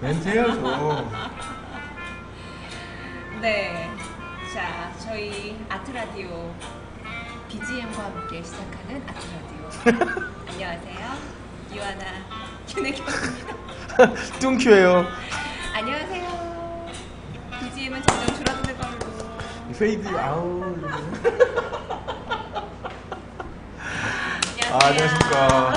멘트 해야죠. 네. 자, 저희 아트라디오 BGM과 함께 시작하는 아트라디오. 안녕하세요. 유아나 윤혜경입니다. 뚱큐예요. 안녕하세요. BGM은 점점 줄어드는 걸로. 페이드 아우. 안녕하세요. 안녕하십니까.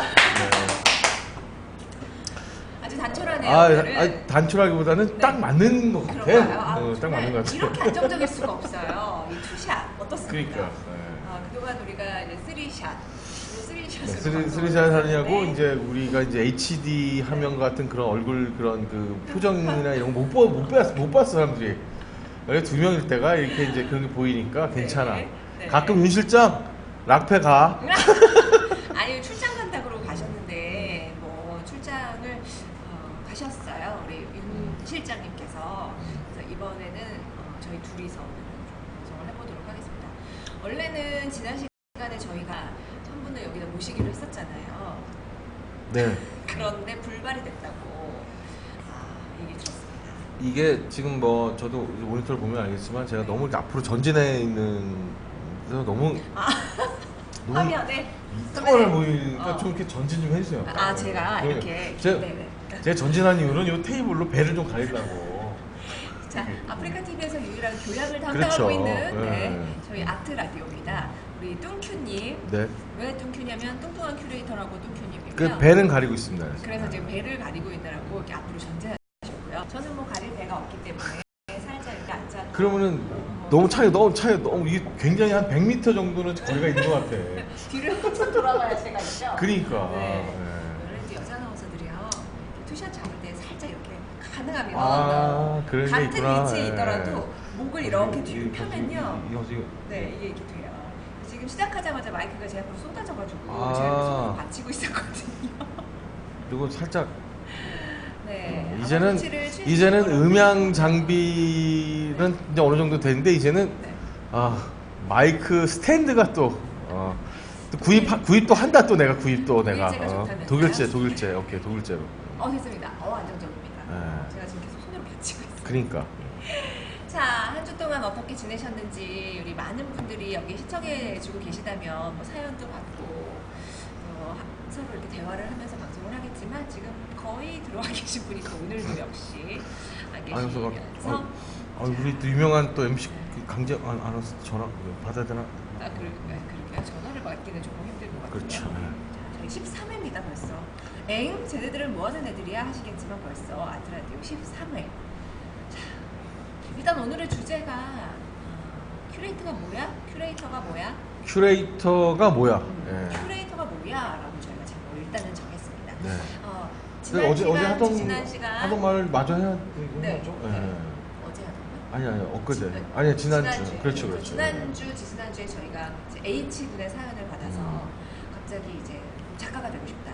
아주 단촐하네요. 단촐하기보다는 네. 딱 맞는 것 같아. 그런가요? 딱 맞는 것 같아. 이렇게 안정적일 수가 없어요. 이 투샷 어떻습니까? 그러니까. 그동안 우리가 이제 쓰리샷, 쓰리샷 하느냐고 이제 우리가 이제 HD 화면 같은 그런 얼굴 그런 그 표정이나 이런 거 못 봤어 사람들이. 여기 두 명일 때가 이렇게 이제 그런 게 보이니까 괜찮아. 네. 가끔 윤 실장 락페 가. 아니 출장 간다고 가셨는데 뭐 출장을 가셨어요. 우리 윤 실장님께서. 그래서 이번에는 저희 둘이서 방송을 해보도록 하겠습니다. 원래는 지난 시간에 저희가 한 분을 여기다 모시기로 했었잖아요. 네. 그런데 불발이 됐다고 얘기 들었습니다. 이게 지금 뭐 저도 모니터를 보면 알겠지만 제가 너무 이렇게 앞으로 전진해 있는 그래서 너무 화면에 이상하게 보이니까 좀 이렇게 전진 좀 해주세요. 제가 이렇게 제가 전진한 이유는 이 테이블로 배를 좀 가리려고. 자, 아프리카 TV에서 유일한 교양을 담당하고 그렇죠. 있는 저희 아트 라디오입니다. 우리 뚱큐님. 네. 왜 뚱큐냐면 뚱뚱한 큐레이터라고 뚱큐님이고요. 그 배는 가리고 있습니다. 그래서 지금 배를 가리고 있느라고 이렇게 앞으로 전진하셨고요. 저는 뭐 가릴 배가 없기 때문에 살짝 이렇게 앉아. 그러면 너무 이게 굉장히 한 100m 정도는 거리가 있는 것 같아. 뒤를 한참 돌아가야 제가 있죠. 그러니까. 네. 이제 여자 아나운서들이요. 투샷 잡을 때 살짝 이렇게 가능하면 그런 게 같은 있구나. 위치에 있더라도 네. 목을 이렇게 뒤로 펴면요. 지금 네, 이게 이렇게 돼요. 지금 시작하자마자 마이크가 제 앞으로 쏟아져가지고 아. 제가 손을 받치고 있었거든요. 그리고 살짝 네. 이제는 음향 장비는 이제 어느 정도 되는데 이제는 네. 마이크 스탠드가 또 구입도 한다 또 내가 독일제가 좋다면서요? 독일제 오케이 독일제로. 됐습니다. 안정적입니다. 네. 제가 지금 계속 손으로 받치고 있어요. 그러니까. 자, 한 주 동안 어떻게 지내셨는지 우리 많은 분들이 여기 시청해주고 계시다면 뭐 사연도 받고 서로 이렇게 대화를 하면서 방송을 하겠지만 지금 거의 들어와 계신 분이 또 오늘도 역시 안 계시면서 우리 또 유명한 또 MC 강재 아나운서 전화 받아야 되나? 그러게요. 전화를 받기는 조금 힘들 것 같아요. 그렇죠. 자, 저희 13회입니다 벌써. 쟤네들은 뭐 하는 애들이야 하시겠지만 벌써 아트라디오 13회. 일단 오늘의 주제가 큐레이터가 뭐야? 큐레이터가 뭐야? 큐레이터가 뭐야라고 저희가 제목을 일단은 정했습니다. 네. 지난 시간 하던 말 마저 해야 네. 되죠? 어제 하던 말? 아니 엊그제. 아니 지난주. 그렇죠. 지난주에 저희가 H군의 사연을 받아서 갑자기 이제 작가가 되고 싶다.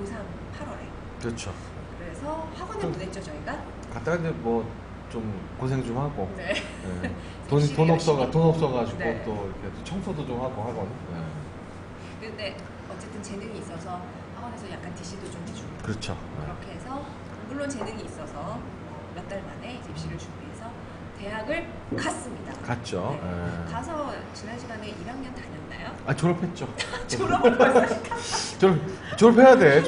고3 8월에. 그렇죠. 그래서 학원에 보냈죠 저희가. 갔다가 이제 뭐 좀 고생 좀 하고. 네. 돈 없어가지고 네. 또 이렇게 청소도 좀 하고 학원. 근데 어쨌든 재능이 있어서 학원에서 약간 DC도 좀 해주고. 그렇죠. 그렇게 해서 물론 재능이 있어서 몇 달 만에 이제 입시를 준비해서 대학을 갔습니다. 갔죠. 네. 가서 지난 시간에 1학년 다녔나요? 졸업했죠. 졸업을 벌써 졸업해야 돼. 네,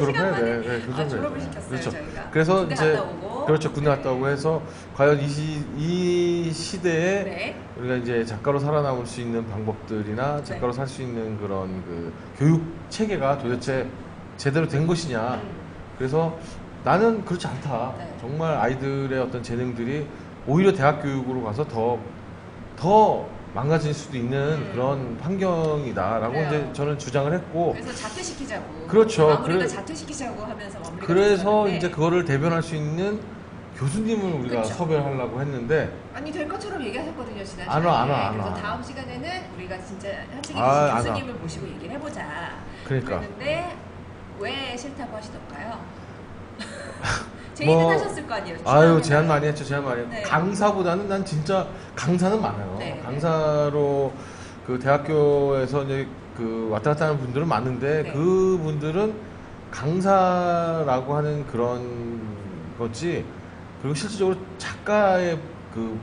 졸업을 시켰어요 그렇죠. 저희가. 그래서 군대 이제 갔다 오고. 그렇죠. 군대 갔다 오고 해서 과연 이 시대에 네. 우리가 이제 작가로 살아남을 수 있는 방법들이나 작가로 살 수 있는 그런 그 교육 체계가 도대체 제대로 된 것이냐. 그래서 나는 그렇지 않다. 네. 정말 아이들의 어떤 재능들이 오히려 대학 교육으로 가서 더 망가질 수도 있는 그런 환경이다라고 그래요. 이제 저는 주장을 했고. 그래서 자퇴시키자고. 그렇죠. 마무리가 자퇴시키자고 하면서 마무리가 그래서 됐었는데. 이제 그거를 대변할 수 있는 교수님을 우리가 그쵸. 섭외를 하려고 했는데 아니 될 것처럼 얘기하셨거든요 지난 안 시간에. 와. 그래서 다음 시간에는 우리가 진짜 한책이 안 교수님을 모시고 얘기를 해보자. 그러니까. 그랬는데 왜 싫다고 하시던가요? 제의는 하셨을 거 아니에요. 제안 많이 했죠. 네. 강사보다는 난 진짜 강사는 많아요. 네. 강사로 그 대학교에서 이제 그 왔다 갔다 하는 분들은 많은데 네. 그분들은 강사라고 하는 그런 거지 그리고 실질적으로 작가의 그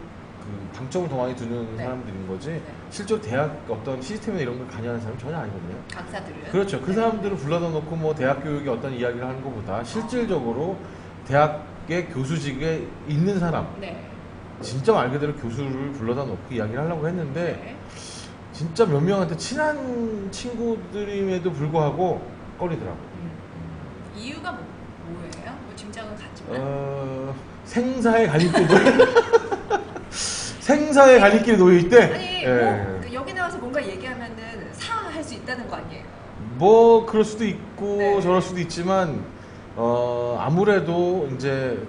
방점을 더 많이 두는 네. 사람들인 거지 네. 실제로 대학 어떤 시스템이나 이런 걸 관여하는 사람은 전혀 아니거든요. 강사들은 그렇죠. 그 네. 사람들을 불러다 놓고 뭐 대학 교육의 어떤 이야기를 하는 것보다 실질적으로 대학의 교수직에 있는 사람, 네. 진짜 말 그대로 교수를 불러다 놓고 이야기를 하려고 했는데 네. 진짜 몇 명한테 친한 친구들임에도 불구하고 꺼리더라고. 이유가 뭐예요? 뭐 짐작은 갔지만 생사의 갈림길에 생사의 갈림길에 놓여 있대. 아니 예. 뭐 여기 나와서 뭔가 얘기하면은 사할 수 있다는 거 아니에요? 뭐 그럴 수도 있고 네. 저럴 수도 있지만 아무래도 이제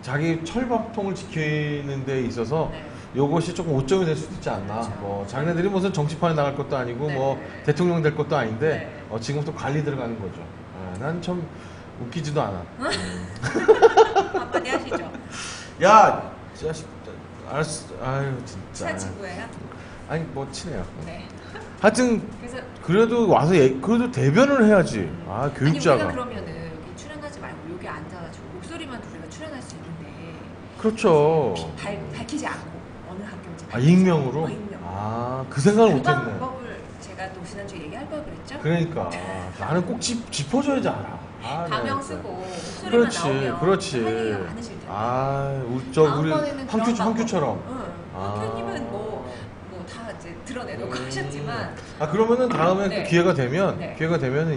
자기 철밥통을 지키는 데 있어서 네. 요것이 조금 오점이 될 수도 있지 않나. 그렇죠. 뭐 자기네들이 무슨 정치판에 나갈 것도 아니고 네. 뭐 대통령 될 것도 아닌데 네. 지금부터 관리 들어가는 거죠. 난 참 웃기지도 않아. 한마디 하시죠. 야, 자식, 알았어. 아유 진짜. 친한 친구예요? 아니 뭐 친해요. 네. 하여튼 그래서 그래도 와서 그래도 대변을 해야지. 아니 교육자가. 우리가 그러면은 여기 출연하지 말고 여기 앉아가지고 목소리만 우리가 출연할 수 있는데 그렇죠. 밝히지 않고 어느 학교인지 익명으로? 익명. 그 생각을 그 못했네. 방법을 제가 또 지난주에 얘기할 걸 그랬죠? 그러니까 나는 꼭 짚어줘야지 알아. 가명 네, 쓰고 네. 목소리만 그렇지, 나오면 그렇지. 할 얘기가 많으실 텐데 우리 다음번에는 그런 황규처럼. 방법. 응. 학교님은 뭐 다 이제 드러내놓고 하셨지만 그러면은 다음에 네. 그 기회가 되면 네.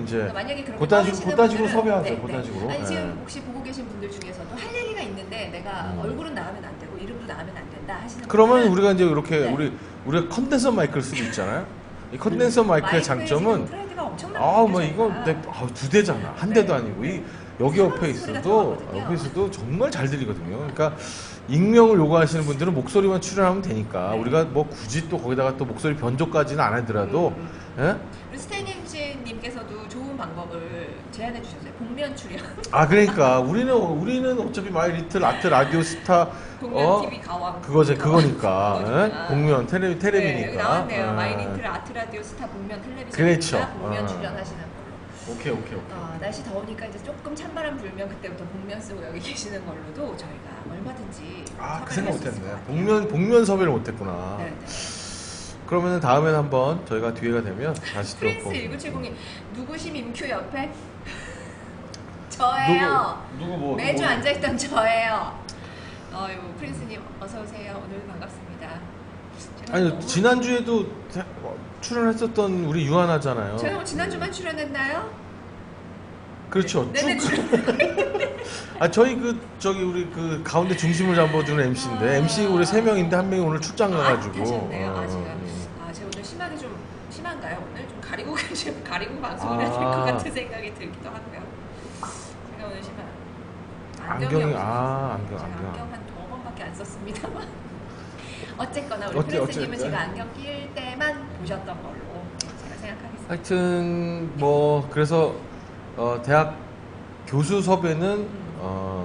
이제 만약에 그렇게 그딴 식으로 분들은 섭외하죠. 네, 그딴 네. 식으로. 아니 네. 지금 혹시 보고 계신 분들 중에서도 할 얘기가 있는데 내가 얼굴은 나오면 안 되고 이름도 나오면 안 된다 하시는 그러면 분들은 우리가 이제 이렇게 네. 우리가 컨덴서 마이크를 쓰고 있잖아요. 이 컨덴서 마이크의 장점은 프레드가 엄청나게 뭐 이거 두 대잖아. 한 대도 아니고 여기 옆에 있어도 정말 잘 들리거든요. 그러니까 익명을 요구하시는 분들은 목소리만 출연하면 되니까 우리가 뭐 굳이 또 거기다가 또 목소리 변조까지는 안 하더라도 예? 우리 스테이님께서도 좋은 방법을 제안해 주셨어요. 복면 출연. 그러니까 우리는 어차피 마이 리틀 아트 라디오 스타 복면 TV 가왕. 그거니까 그거구나. 복면 네, 여기 테레비니까. 나왔네요. 마이 리틀 아트 라디오 스타 복면 텔레비전. 그렇죠. 복면 출연하시는 걸로. 오케이. 날씨 더우니까 이제 조금 찬바람 불면 그때부터 복면 쓰고 여기 계시는 걸로도 저희가 얼마든지 그 생각 못했네. 복면 섭외를 못했구나. 네. 그러면 다음엔 한번 저희가 기회가 되면 다시 또 프린스 1970이 누구심 임큐 옆에? 저예요. 누구 뭐 매주 앉아있던 저예요. 프린스님 어서 오세요. 오늘 반갑습니다. 아니 지난주에도 출연했었던 우리 유하나잖아요. 제가 뭐 지난주만 출연했나요? 그렇죠. 네네. 저희 우리 그 가운데 중심을 잡아주는 MC인데 MC 우리 3명인데 한 명이 오늘 출장 가가지고. 하셨네요. 제가 오늘 심하게 좀 심한가요? 오늘 좀 가리고 방송을 해야 될 것 같은 생각이 들기도 하고요. 제가 오늘 심한 안경이 없어서 안경 한 2번밖에 안 썼습니다만 어쨌거나 우리 프린스님은 제가 안경 낄 때만 보셨던 걸로 제가 생각하겠습니다. 하여튼 뭐 그래서 대학 교수 섭외는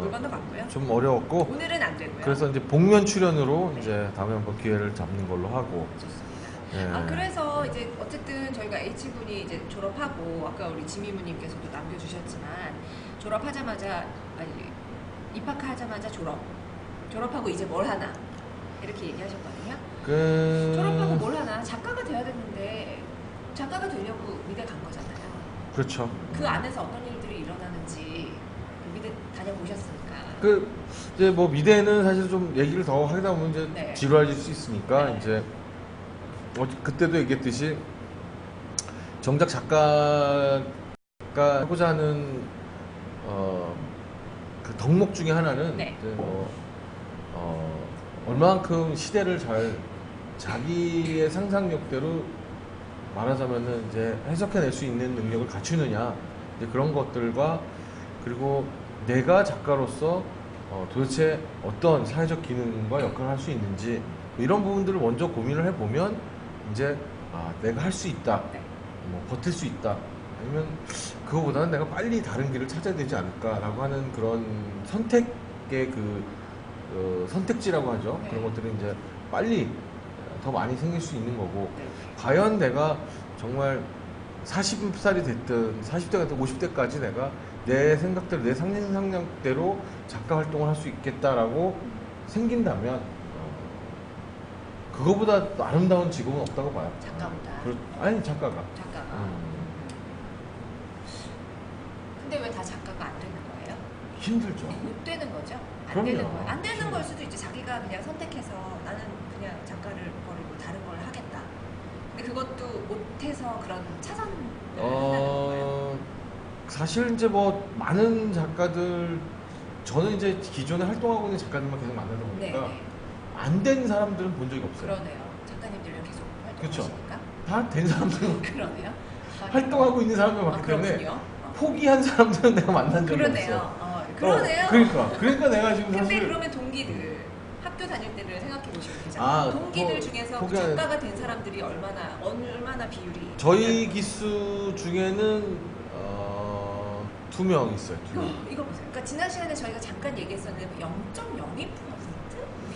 물 건너갔고요. 좀 어려웠고 오늘은 안 되고요. 그래서 이제 복면 출연으로 이제 다음에 한번 기회를 잡는 걸로 하고. 좋습니다. 네. 그래서 이제 어쨌든 저희가 H군이 이제 졸업하고 아까 우리 지미무님께서도 남겨주셨지만 입학하자마자 졸업하고 이제 뭘 하나 이렇게 얘기하셨거든요. 졸업하고 뭘 하나 작가가 돼야 되는데 작가가 되려고 미대 간 거잖아요. 그렇죠. 그 안에서 어떤 일들이 일어나는지 미대 다녀보셨으니까. 이제 뭐 미대는 사실 좀 얘기를 더 하다 보면 이제 네. 지루해질 수 있으니까 네. 이제 그때도 얘기했듯이 정작 작가가 하고자 하는 그 덕목 중에 하나는 네. 이제 얼마만큼 시대를 잘 자기의 상상력대로 말하자면은 이제 해석해낼 수 있는 능력을 갖추느냐 이제 그런 것들과 그리고 내가 작가로서 도대체 어떤 사회적 기능과 역할을 할 수 있는지 이런 부분들을 먼저 고민을 해보면 이제 내가 할 수 있다, 네. 뭐 버틸 수 있다, 아니면 그거보다는 내가 빨리 다른 길을 찾아야 되지 않을까라고 하는 그런 선택의 선택지라고 하죠. 네. 그런 것들이 이제 빨리 더 많이 생길 수 있는 거고 네. 과연 내가 정말 40살이 됐든 40대가 됐든 50대까지 내가 내 생각대로 내 상상력대로 작가 활동을 할 수 있겠다라고 생긴다면 그거보다 또 아름다운 직업은 없다고 봐요. 작가보다. 아니 작가가. 근데 왜 다 작가가 안 되는 거예요? 힘들죠. 못 되는 거죠? 안 그럼요. 되는 거예요. 안 되는 걸 수도 있지. 자기가 그냥 선택해서 나는 그냥 작가를 버리고 다른 걸 하겠다. 근데 그것도 못해서 그런 차선을 한다는 거예요. 사실 이제 뭐 많은 작가들 저는 이제 기존에 활동하고 있는 작가들만 계속 만나다 보니까 네. 안 된 사람들은 본 적이 없어요. 그러네요. 작가님들이랑 계속 그쵸. 활동하시니까. 다 된 사람들은 그러네요. 활동하고 있는 사람들 맞기 때문에 그렇군요. 포기한 사람들은 내가 만난 적이 그러네요. 없어. 그러네요. 그러니까 내가 지금 근데 사실 그러면 동기들 학교 다닐 때를 생각해 보시면 되잖아요. 동기들 중에서 작가가 된 사람들이 얼마나 비율이 저희 기수 중에는 2명 있어요. 2명. 이거 보세요. 그러니까 지난 시간에 저희가 잠깐 얘기했었는데 0.02%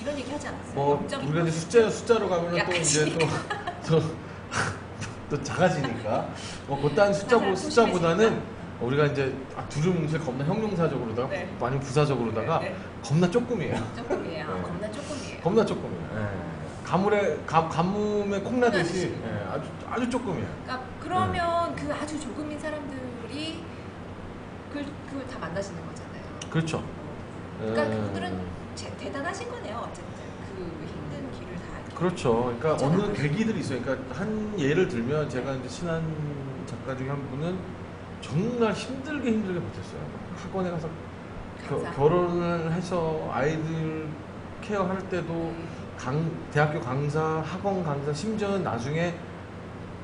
이런 얘기 하지 않았어요? 뭐 0.2%. 우리가 이제 숫자로 가면은 또 약간 이제 또 작아지니까 그딴 숫자보다는 우리가 이제 두루뭉실 겁나 형용사적으로다가 네. 아니면 부사적으로다가 네. 겁나 조금이에요. 조금이에요. 네. 겁나 조금이에요. 겁나 조금이에요. 가뭄에 콩나듯이 아주 조금이에요. 그러니까 그러면 그 아주 조금인 사람들이 그걸 다 만나시는 거잖아요. 그렇죠. 그러니까 그분들은 대단하신 거네요. 어쨌든 그 힘든 길을 다. 그렇죠. 그러니까 있잖아요. 어느 계기들이 있어요. 그러니까 한 예를 들면 제가 이제 친한 작가 중에 한 분은 정말 힘들게 버텼어요. 학원에 가서 결혼을 해서 아이들 케어할 때도 대학교 강사, 학원 강사, 심지어는 나중에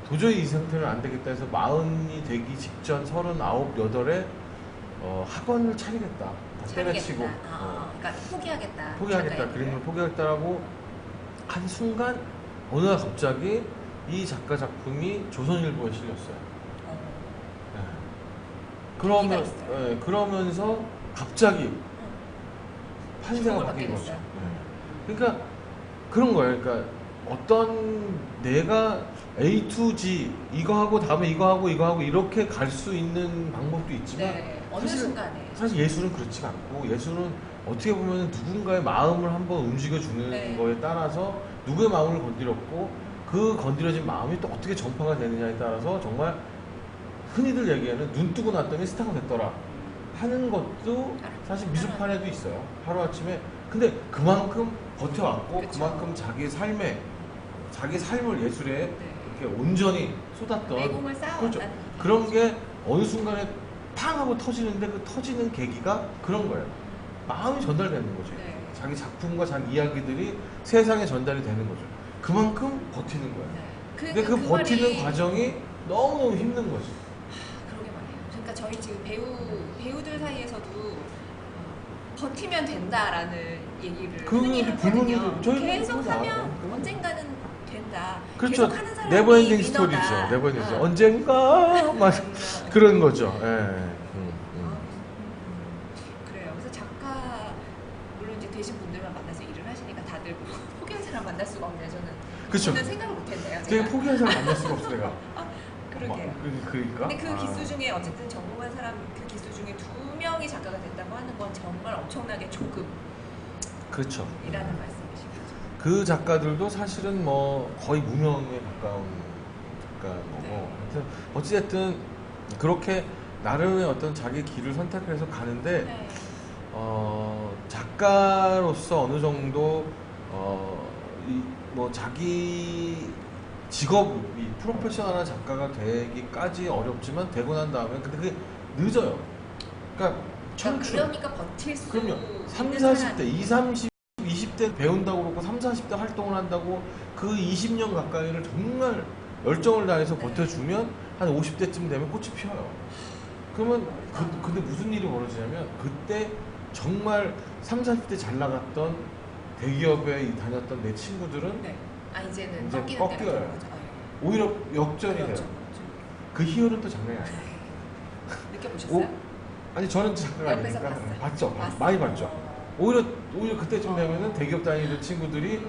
도저히 이 상태는 안 되겠다 해서 40이 되기 직전 39, 8에 학원을 차리겠다. 다 때려치고. 그러니까 포기하겠다. 포기하겠다. 그림을 포기하겠다라고 한 순간 어느 날 갑자기 이 작가 작품이 조선일보에 실렸어요. 그러면서 갑자기 판세가 바뀐 거죠. 그러니까 그런 거예요. 그러니까 어떤 내가 A to G 이거 하고 다음에 이거 하고 이렇게 갈 수 있는 방법도 있지만 어느 순간에 사실 예술은 그렇지가 않고 예술은 어떻게 보면 누군가의 마음을 한번 움직여주는 거에 따라서 누구의 마음을 건드렸고 그 건드려진 마음이 또 어떻게 전파가 되느냐에 따라서 정말 흔히들 얘기하는 눈 뜨고 났더니 스타가 됐더라 하는 것도 사실 미술판에도 있어요. 하루아침에. 근데 그만큼 버텨왔고 그쵸. 그만큼 자기 삶을 예술에 이렇게 온전히 쏟았던 내공을 쌓아왔다는 얘기죠. 그런 게 어느 순간에 팡 하고 터지는데 그 터지는 계기가 그런 거예요. 마음이 전달되는 거죠. 자기 작품과 자기 이야기들이 세상에 전달이 되는 거죠. 그만큼 버티는 거예요. 근데 그 버티는 과정이 너무너무 힘든 거지. 그러게 말이에요. 그러니까 저희 지금 배우들 사이에서도 버티면 된다라는 얘기를 흔히 하거든요. 계속 하면 언젠가는 된다. 그렇죠. 계속 하는 사람이 네버엔딩 위너다. 스토리죠. 네버엔딩 스토리. 언젠가 막 그런 거죠. 그래요. 그래서 작가 물론 이제 되신 분들만 만나서 일을 하시니까 다들 포기한 사람 만날 수가 없네요. 저는 생각을 못했네요. 제가 포기한 사람 만날 수가 없어 내가. 그러게요. 그러니까. 근데 그 기수 중에 어쨌든 전공한 사람 그 기수 중에 2명이 작가가 됐다고 하는 건 정말 엄청나게 조금이라는 그렇죠. 말씀이신 거죠. 그 작가들도 사실은 뭐 거의 무명에 가까운 작가인 거고. 어찌됐든 그렇게 나름의 어떤 자기 길을 선택해서 가는데 작가로서 어느 정도 뭐 자기 직업이 프로페셔널한 작가가 되기까지 어렵지만 되고 난 다음에 근데 그게 늦어요. 그러니까 그러니까 버틸 수 그럼요. 3, 40대, 20, 30, 20대 배운다고 그러고 3, 40대 활동을 한다고 그 20년 가까이를 정말 열정을 다해서 버텨주면 한 50대쯤 되면 꽃이 피어요. 그러면 근데 무슨 일이 벌어지냐면 그때 정말 3, 40대 잘 나갔던 대기업에 다녔던 내 친구들은 이제는 꺾여요. 오히려 역전이 돼요. 그 희열은 또 장난이 아니에요. 느껴보셨어요? 아니 저는 작가가 아니니까 봤죠. 많이 봤죠. 오히려 그때쯤 되면은 대기업 다니는 친구들이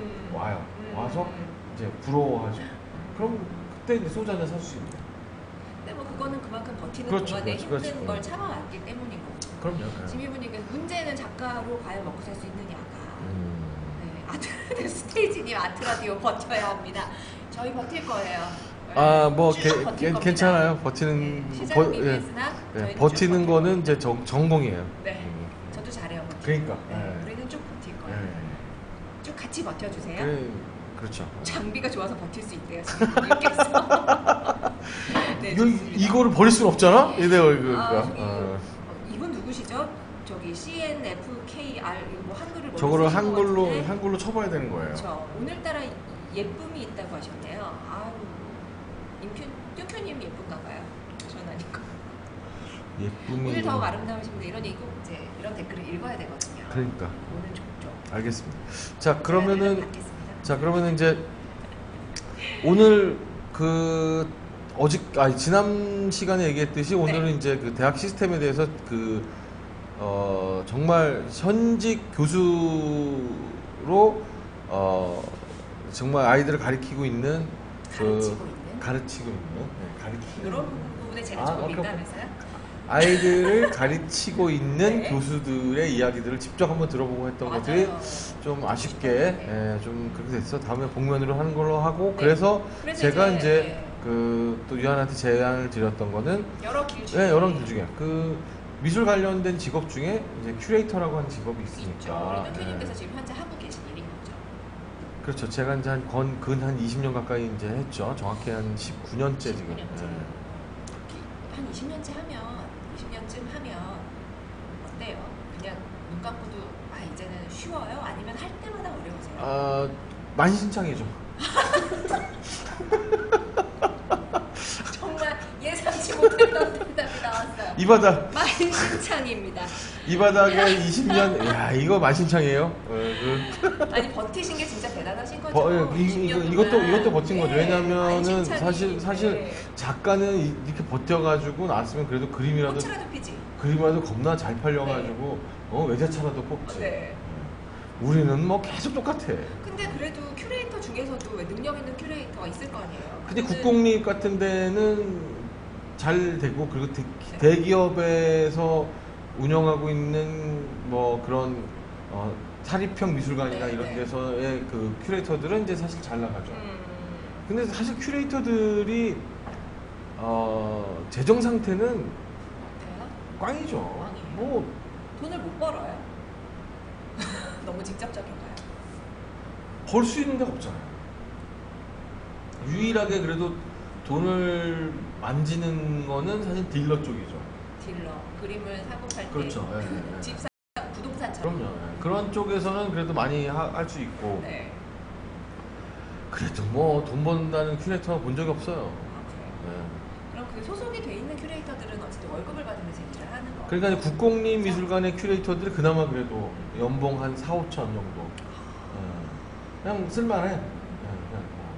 와서 이제 부러워하죠. 그럼 그때 이제 소주 한잔 살 수 있는. 근데 뭐 그거는 그만큼 버티는 그렇죠, 동안에 그렇죠, 힘든 그렇죠. 걸 참아왔기 때문인 거고. 그럼요. 예. 지미부님께서 문제는 작가로 과연 먹고 살 수 있느냐가. 음. 네, 아트 스테이지님 아트 라디오 버텨야 합니다. 저희 버틸 거예요. 아, 뭐 쭉 버틸 겁니다. 괜찮아요. 버티는 네, 시장님이 예. 했으나 예, 저희는 버티는 쭉 거는 버틸 이제 전공이에요. 네, 저도 잘해요. 버티는 그러니까, 거. 네, 예. 우리는 쭉 버틸 거예요. 예. 쭉 같이 버텨주세요. 그렇죠. 장비가 좋아서 버틸 수 있대요. 지미부님께서. 네, 좋습니다. 이거를 버릴 수는 없잖아. 이래요, 이분 누구시죠? 저기 CNFKR 뭐 한글을 저거를 쓰신 것 같은데. 한글로 쳐봐야 되는 거예요. 그렇죠. 오늘따라 예쁨이 있다고 하셨네요. 아우, 뀨큐님 예쁜가 봐요. 전 아니고. 예쁨이. 오늘 더 아름다우신 분들 이런 얘기 꼭 이제 이런 댓글을 읽어야 되거든요. 그러니까. 오늘 좋죠. 알겠습니다. 네, 그러면은 이제 오늘 지난 시간에 얘기했듯이 오늘은 이제 그 대학 시스템에 대해서 정말 현직 교수로 정말 아이들을 가르치고 있는 가르치고 있는 이런 부분에 제가 조금 민감해서요. 아이들을 가르치고 있는 네. 교수들의 이야기들을 직접 한번 들어보고 했던 맞아요. 것들이 좀 아쉽게 네. 좀 그렇게 됐어. 다음에 복면으로 하는 걸로 하고 네. 그래서 제가 이제, 이제 또 유한한테 제안을 드렸던 거는 여러 길 중에 여러 길 중에 미술 관련된 직업 중에 이제 큐레이터라고 하는 직업이 있죠. 있으니까. 우리 뀨큐님께서 지금 현재 하고 계신 일인 거죠. 그렇죠. 제가 이제 한 20년 가까이 이제 했죠. 정확히 한 19년째 지금. 19년째. 한 20년째 하면 20년쯤 하면 어때요? 그냥 눈 감고도 이제는 쉬워요? 아니면 할 때마다 어려우세요? 만신창이죠. 정말 예상치 못했던 대답이 나왔어요. 이 바닥. 만신창입니다. 이 바닥에 20년. 야, 이거 만신창이에요. 아니 버티신 게 진짜 대단하신 거죠. 이것도 버틴 거죠. 왜냐면은 만신창이, 사실 네. 작가는 이렇게 버텨가지고 나왔으면 그래도 그림이라도 피지. 겁나 잘 팔려가지고 외제차라도 뽑지. 네. 우리는 뭐 계속 똑같아. 근데 그래도 큐레이터 중에서도 왜 능력 있는 큐레이터가 있을 거 아니에요. 근데 국공립 같은 데는 잘 되고 그리고 대기업에서 운영하고 있는 뭐 그런 사립형 미술관이나 네, 이런 네. 데서의 그 큐레이터들은 이제 사실 잘 나가죠. 근데 사실 큐레이터들이 재정 상태는 어때요? 꽝이죠. 꽝이에요. 뭐 돈을 못 벌어요. 너무 직접적인가요? 벌 수 있는 데가 없잖아요. 유일하게 그래도 돈을 만지는 거는 사실 딜러 쪽이죠. 딜러 그림을 사고 팔 때 그렇죠. 예, 예. 집사 부동산처럼. 그럼요. 예. 그런 쪽에서는 그래도 많이 할 수 있고. 네. 그래도 뭐 돈 번다는 큐레이터 본 적이 없어요. 그래요? 예. 그럼 그 소속이 돼 있는 큐레이터들은 어쨌든 월급을 받으면서 일을 하는 거. 그러니까 이제 국공립미술관의 큐레이터들이 그나마 그래도 연봉 한 4, 5천 정도. 예. 그냥 쓸만해. 예,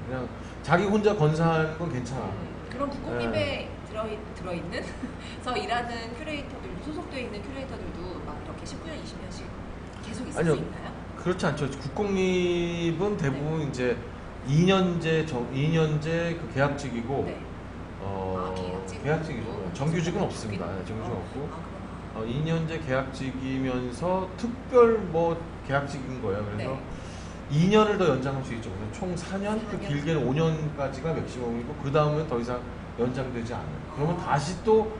그냥 자기 혼자 건사하는 건 괜찮아. 그럼 국공립에 들어있는 서 일하는 큐레이터들도 소속되어 있는 큐레이터들도 막 이렇게 19년, 20년씩 계속 있을 아니요. 수 있나요? 그렇지 않죠. 국공립은 대부분 이제 2년제 그 계약직이고 네. 계약직이죠. 정규직은 없습니다. 정규직은 없고 2년제 계약직이면서 특별 뭐 계약직인 거예요. 그래서 네. 2년을 더 연장할 수 있죠. 그래서 총 4년, 그 4년. 길게는 5년까지가 맥시멈이고 그 다음은 더 이상 연장되지 않아요. 그러면 다시 또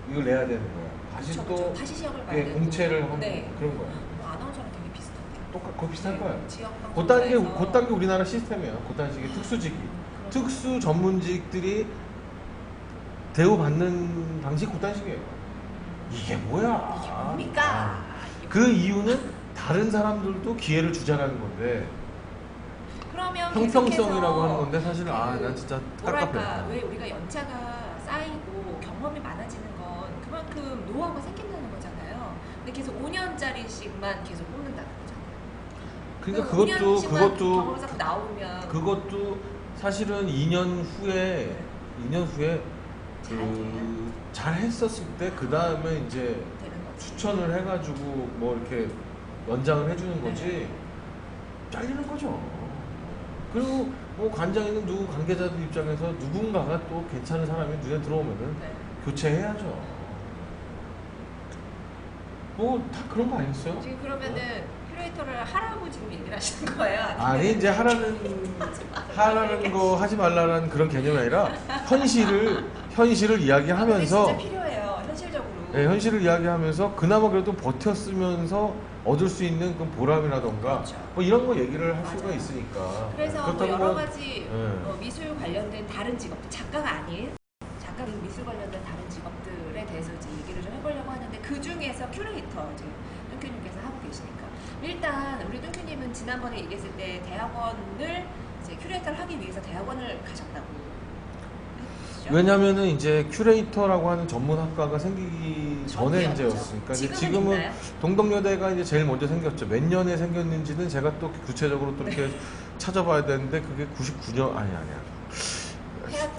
이걸 내야 되는 거예요. 다시 그쵸, 또 그쵸. 다시 시험을 봐야 되고. 공채를 하고 네. 그런 거예요. 아나운서랑 되게 비슷한데요. 거의 비슷할 거예요. 지역 그 단계 우리나라 시스템이에요. 그 단식의 특수직이. 특수 전문직들이 대우받는 방식 그 단식이에요. 이게 뭐야? 이게 뭡니까? 그 이유는 다른 사람들도 기회를 주자라는 건데 그러면 형평성이라고 하는 건데 계속해서 사실 난 진짜 뭐랄까 깝깝해. 왜 우리가 연차가 쌓이고 경험이 많아지는 건 그만큼 노하우가 생긴다는 거잖아요. 근데 계속 5년짜리씩만 계속 뽑는다는 거잖아요. 그러니까 경험을 쌓고 나오면 그것도 사실은 2년 후에 잘 했었을 때 그 다음에 이제 되는 거지. 추천을 해가지고 뭐 이렇게 연장을 해주는 거지 잘리는 거죠. 그리고 뭐 관장이는 누구 관계자들 입장에서 누군가가 또 괜찮은 사람이 눈에 들어오면은 네. 교체해야죠. 뭐 다 그런 거 아니겠어요? 지금 그러면은 큐레이터를 하라고 지금 얘기를 하시는 거예요? 아니 이제 하라는 거 하지 말라는 그런 개념이 아니라 현실을 이야기하면서 근데 진짜 필요해요, 현실적으로. 네, 현실을 이야기하면서 그나마 그래도 버텼으면서 얻을 수 있는 그 보람이라던가 그렇죠. 뭐 이런 거 얘기를 할 수가 맞아요. 있으니까. 그래서 뭐 그렇다고 여러 뭐, 가지 네. 미술 관련된 다른 직업들, 작가가 아닌 미술 관련된 다른 직업들에 대해서 이제 얘기를 좀 해보려고 하는데 그 중에서 큐레이터 이제 뚱큐님께서 하고 계시니까 일단 우리 뚱큐님은 지난번에 얘기했을 때 대학원을 이제 큐레이터를 하기 위해서 대학원을 가셨다고 했죠? 왜냐면은 이제 큐레이터라고 하는 전문 학과가 생기기 전에 전이었죠. 이제였으니까 이제 지금은 있나요? 동덕여대가 이제 제일 먼저 생겼죠. 몇 년에 생겼는지는 제가 또 구체적으로 또 이렇게 찾아봐야 되는데 그게 99년 아니야.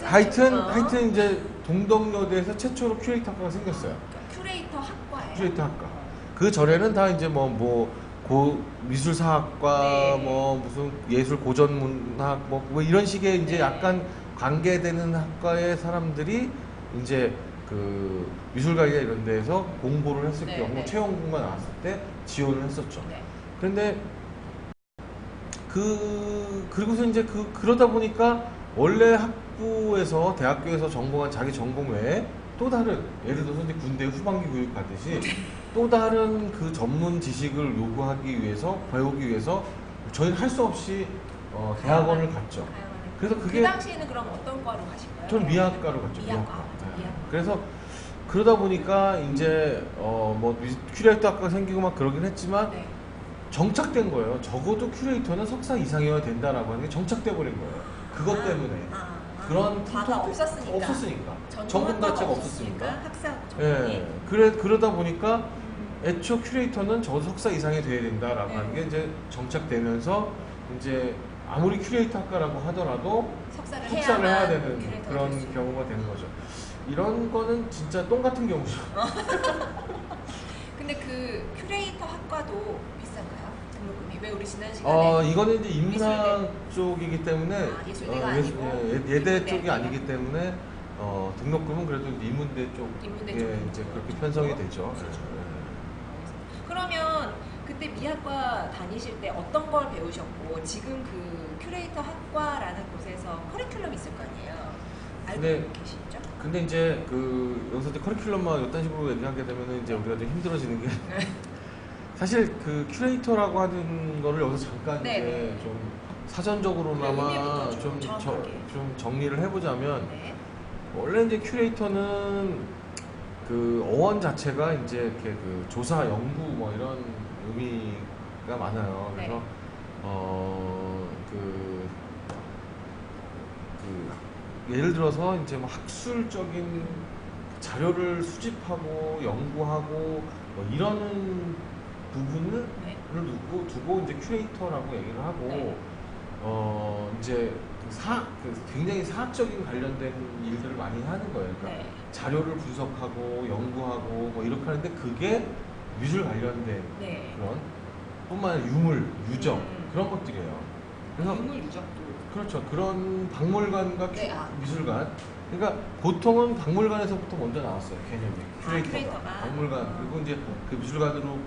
하여튼 이제 동덕여대에서 최초로 큐레이터 학과가 생겼어요. 큐레이터 학과예요? 큐레이터 학과. 그 전에는 다 이제 미술사학과 네. 뭐 무슨 예술 고전문학 뭐 이런 식의 이제 네. 약간 관계되는 학과의 사람들이 이제 그 미술관이나 이런 데에서 공부를 했을 네, 경우 네. 채용군가 나왔을 때 지원을 했었죠. 네. 그런데 그리고서 이제 그러다 보니까 원래 학부에서 대학교에서 전공한 자기 전공 외에 또 다른 예를 들어서 이제 군대 후반기 교육 받듯이 또 다른 그 전문 지식을 요구하기 위해서 배우기 위해서 저희는 할 수 없이 대학원을 갔죠. 그래서 그 당시에는 그럼 어떤 과로 가신 거예요? 저는 미학과로 갔죠. 미학과. 네. 그래서 그러다 보니까 이제 큐레이터 학과가 생기고 막 그러긴 했지만 네. 정착된 거예요. 적어도 큐레이터는 석사 이상이어야 된다라고 하는 게 정착돼 버린 거예요. 그것 때문에. 그런 과가 없었으니까. 전공 자체가 없었으니까. 학사 전공이. 예. 그러다 보니까 애초 큐레이터는 적어도 석사 이상이 돼야 된다라고 네. 하는 게 이제 정착되면서 이제 아무리 큐레이터 학과라고 하더라도 석사를 해야 되는 큐레이터가 될수 그런 있는. 경우가 되는 거죠. 이런 거는 진짜 똥 같은 경우죠. 근데 그 큐레이터 학과도 비싼가요? 등록금이? 왜 우리 지난 시간에 이거는 이제 인문학 미술대. 쪽이기 때문에 예술대가 아니고 예대 인문대. 쪽이 아니기 때문에 등록금은 그래도 이제 인문대 쪽에 인문대 쪽 이제 그렇게 편성이 되죠. 그렇죠. 예. 그러면 그때 미학과 다니실 때 어떤 걸 배우셨고 지금 그 큐레이터 학과라는 곳에서 커리큘럼이 있을 거 아니에요? 알고 네. 계시죠? 근데 이제 여기서 이제 커리큘럼만 이딴 식으로 얘기하게 되면은 이제 우리가 좀 힘들어지는 게 사실 그 큐레이터라고 하는 거를 여기서 잠깐 네, 이제 네. 좀 네, 사전적으로나마 의미부터 좀 정확하게. 정리를 해보자면 네. 원래 이제 큐레이터는 그 어원 자체가 이제 이렇게 그 조사, 연구 뭐 이런 의미가 많아요. 네. 그래서 예를 들어서 이제 뭐 학술적인 자료를 수집하고 연구하고 뭐 이런 부분을 네. 두고 이제 큐레이터라고 얘기를 하고 네. 이제 굉장히 사학적인 관련된 일들을 많이 하는 거예요. 그러니까 네. 자료를 분석하고 연구하고 뭐 이렇게 하는데 그게 미술 관련된 네. 그런 뿐만 아니라 유물, 유적 그런 음. 것들이에요. 그래서 유물 유적도. 그렇죠. 그런 박물관과 네, 미술관. 그러니까 보통은 박물관에서부터 먼저 나왔어요. 개념이. 큐레이터가. 박물관. 그리고 이제 그 미술관으로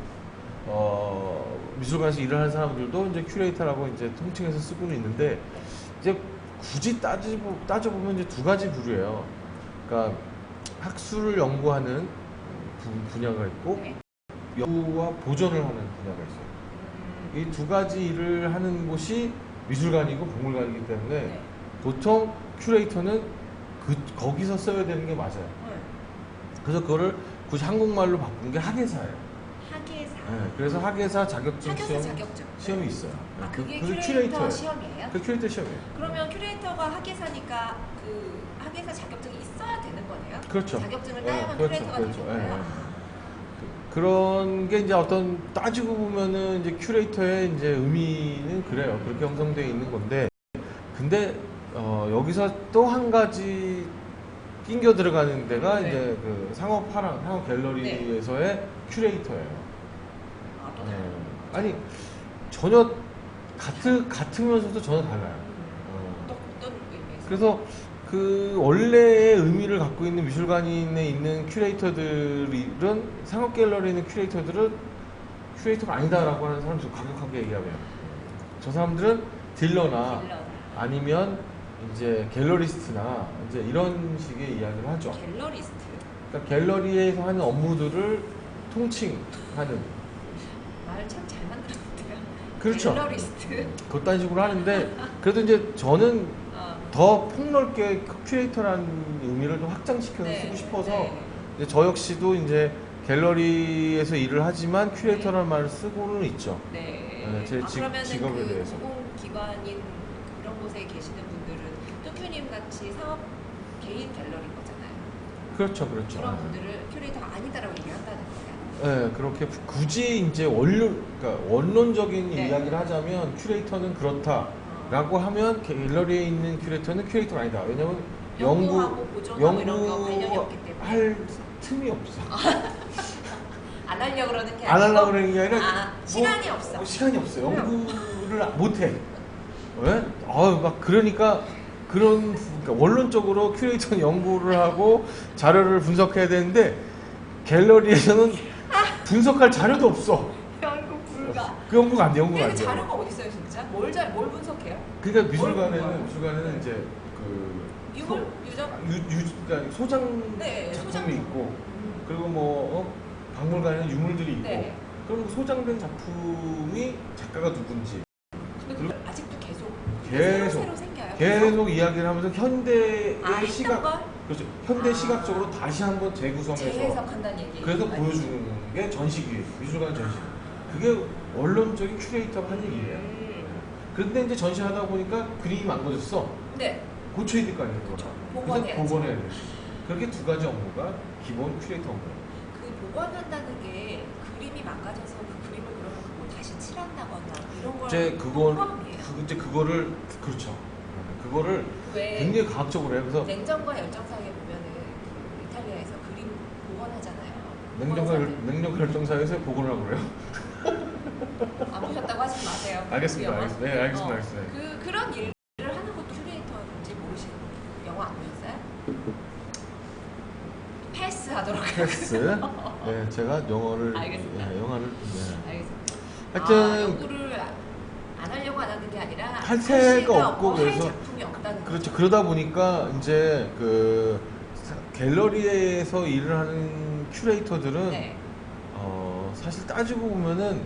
미술관에서 일을 하는 사람들도 이제 큐레이터라고 이제 통칭해서 쓰고는 있는데 이제 굳이 따져보면 이제 두 가지 부류예요. 그러니까 학술을 연구하는 분야가 있고 네. 연구와 보존을 하는 분야가 있어요. 이 두 가지 일을 하는 곳이 미술관이고 박물관이기 때문에 네. 보통 큐레이터는 거기서 써야 되는 게 맞아요. 네. 그래서 그거를 굳이 한국말로 바꾼 게 학예사예요. 학예사. 네, 그래서 학예사 자격증 학예사 자격증. 시험이 있어요. 아, 네, 그게 그게 큐레이터 시험이에요? 그 큐레이터 시험이에요. 그러면 큐레이터가 학예사니까 그 학예사 자격증이 있어야 되는 거네요? 그렇죠. 자격증을 네, 따야만 그렇죠, 큐레이터가 그렇죠. 되는 거예요? 네. 그런 게 이제 어떤 따지고 보면은 이제 큐레이터의 이제 의미는 그래요. 그렇게 형성되어 있는 건데, 근데 여기서 또 한 가지 낑겨 들어가는 데가 네. 이제 그 상업 갤러리에서의 큐레이터예요. 아, 또 네. 다른 아니 전혀 같으면서도 전혀 달라요. 그래서 그 원래의 의미를 갖고 있는 미술관에 있는 큐레이터들은 상업 갤러리에 있는 큐레이터들은 큐레이터가 아니다라고 하는 사람들 과격하게 얘기하고요. 저 사람들은 딜러나 딜러. 아니면 이제 갤러리스트나 이제 이런 식의 이야기를 하죠. 갤러리스트. 그러니까 갤러리에서 하는 업무들을 통칭하는. 말 참 잘 만들었는데요. 그렇죠. 갤러리스트. 그딴 식으로 하는데 그래도 이제 저는 더 폭넓게 큐레이터라는 의미를 좀 확장시켜서 네, 쓰고 싶어서 네. 이제 저 역시도 이제 갤러리에서 일을 하지만 큐레이터라는 말을 쓰고는 있죠. 네. 네, 제 그러면은 직업에 그 대해서. 공공기관인 그런 곳에 계시는 분들은 뚜큐님 같이 사업 개인 갤러리인 거잖아요. 그렇죠, 그렇죠. 그런 분들을 큐레이터가 아니다라고 얘기한다는 거예요. 네, 그렇게 굳이 이제 그러니까 원론적인 네. 이야기를 하자면 큐레이터는 그렇다라고 하면 갤러리에 있는 큐레이터는 큐레이터가 아니다. 왜냐면 연구하고 보존하고 이런 거 관련이 없기 때문에. 할 틈이 없어. 안 하려고 그러는 게 안 아니고 하려고 그러는 게 아니라 시간이 없어. 시간이 없어. 연구를 못 해. 왜? 막 그러니까 그러니까 원론적으로 큐레이터는 연구를 하고 자료를 분석해야 되는데 갤러리에서는 분석할 자료도 없어. 연구 불가. 그 연구가 안 돼. 연구가 안 근데 돼. 자료가 어디 있어요, 진짜? 뭘 분석해요? 그러니까 뭘 미술관에는 이제 그 유물, 유적? 그러니까 소장 네, 작품이 소장품. 있고 그리고 뭐 박물관에는 유물들이 있고 네. 그럼 그 소장된 작품이 작가가 누군지 근데 그게 아직도 계속 계속 새로 생겨요. 계속 이야기를 하면서 현대의 있던 시각 걸 그렇죠. 현대 아. 시각적으로 다시 한번 재구성해서 재해석한다는 얘기. 그래서 많이 보여주는 게 전시기 미술관 전시. 그게 원론적인 큐레이터가 한 얘기예요. 그런데 이제 전시하다 보니까 그림이 망가졌어. 네. 고쳐야 될 거 아니에요. 그거. 그렇죠. 그래서 복원해야지. 복원해야 돼. 그렇게 두 가지 업무가 기본 큐레이터 업무예요. 그 복원한다는 게 그림이 망가져서 그 그림을 그러면 그거 다시 칠한다거나 이런 걸 이제 그걸 포함이에요. 이제 그거를 그렇죠. 그거를 왜 굉장히 과학적으로 해요. 그래서 냉정과 열정 사이에 보면은 그 이탈리아에서 그림 복원하잖아요. 냉정 결정사에서 복원을 하고 그래요. 안 보셨다고 하지 마세요. 알겠습니다. 그 영화. 알겠습니다. 네, 알겠습니다. 알겠습니다. 그런 일을 하는 것도 큐레이터인지 모르시는 영화 안 보셨어요? 패스하도록 패스. 네, 제가 영어를 알겠습니다. 영화를 네. 알겠습니다. 하여튼 연구를 안 하려고 안 하는 게 아니라 할 새가 없고 할 그래서 작품이 없다는 그렇죠. 거죠. 그러다 보니까 이제 그 갤러리에서 일을 하는 큐레이터들은 네. 사실 따지고 보면은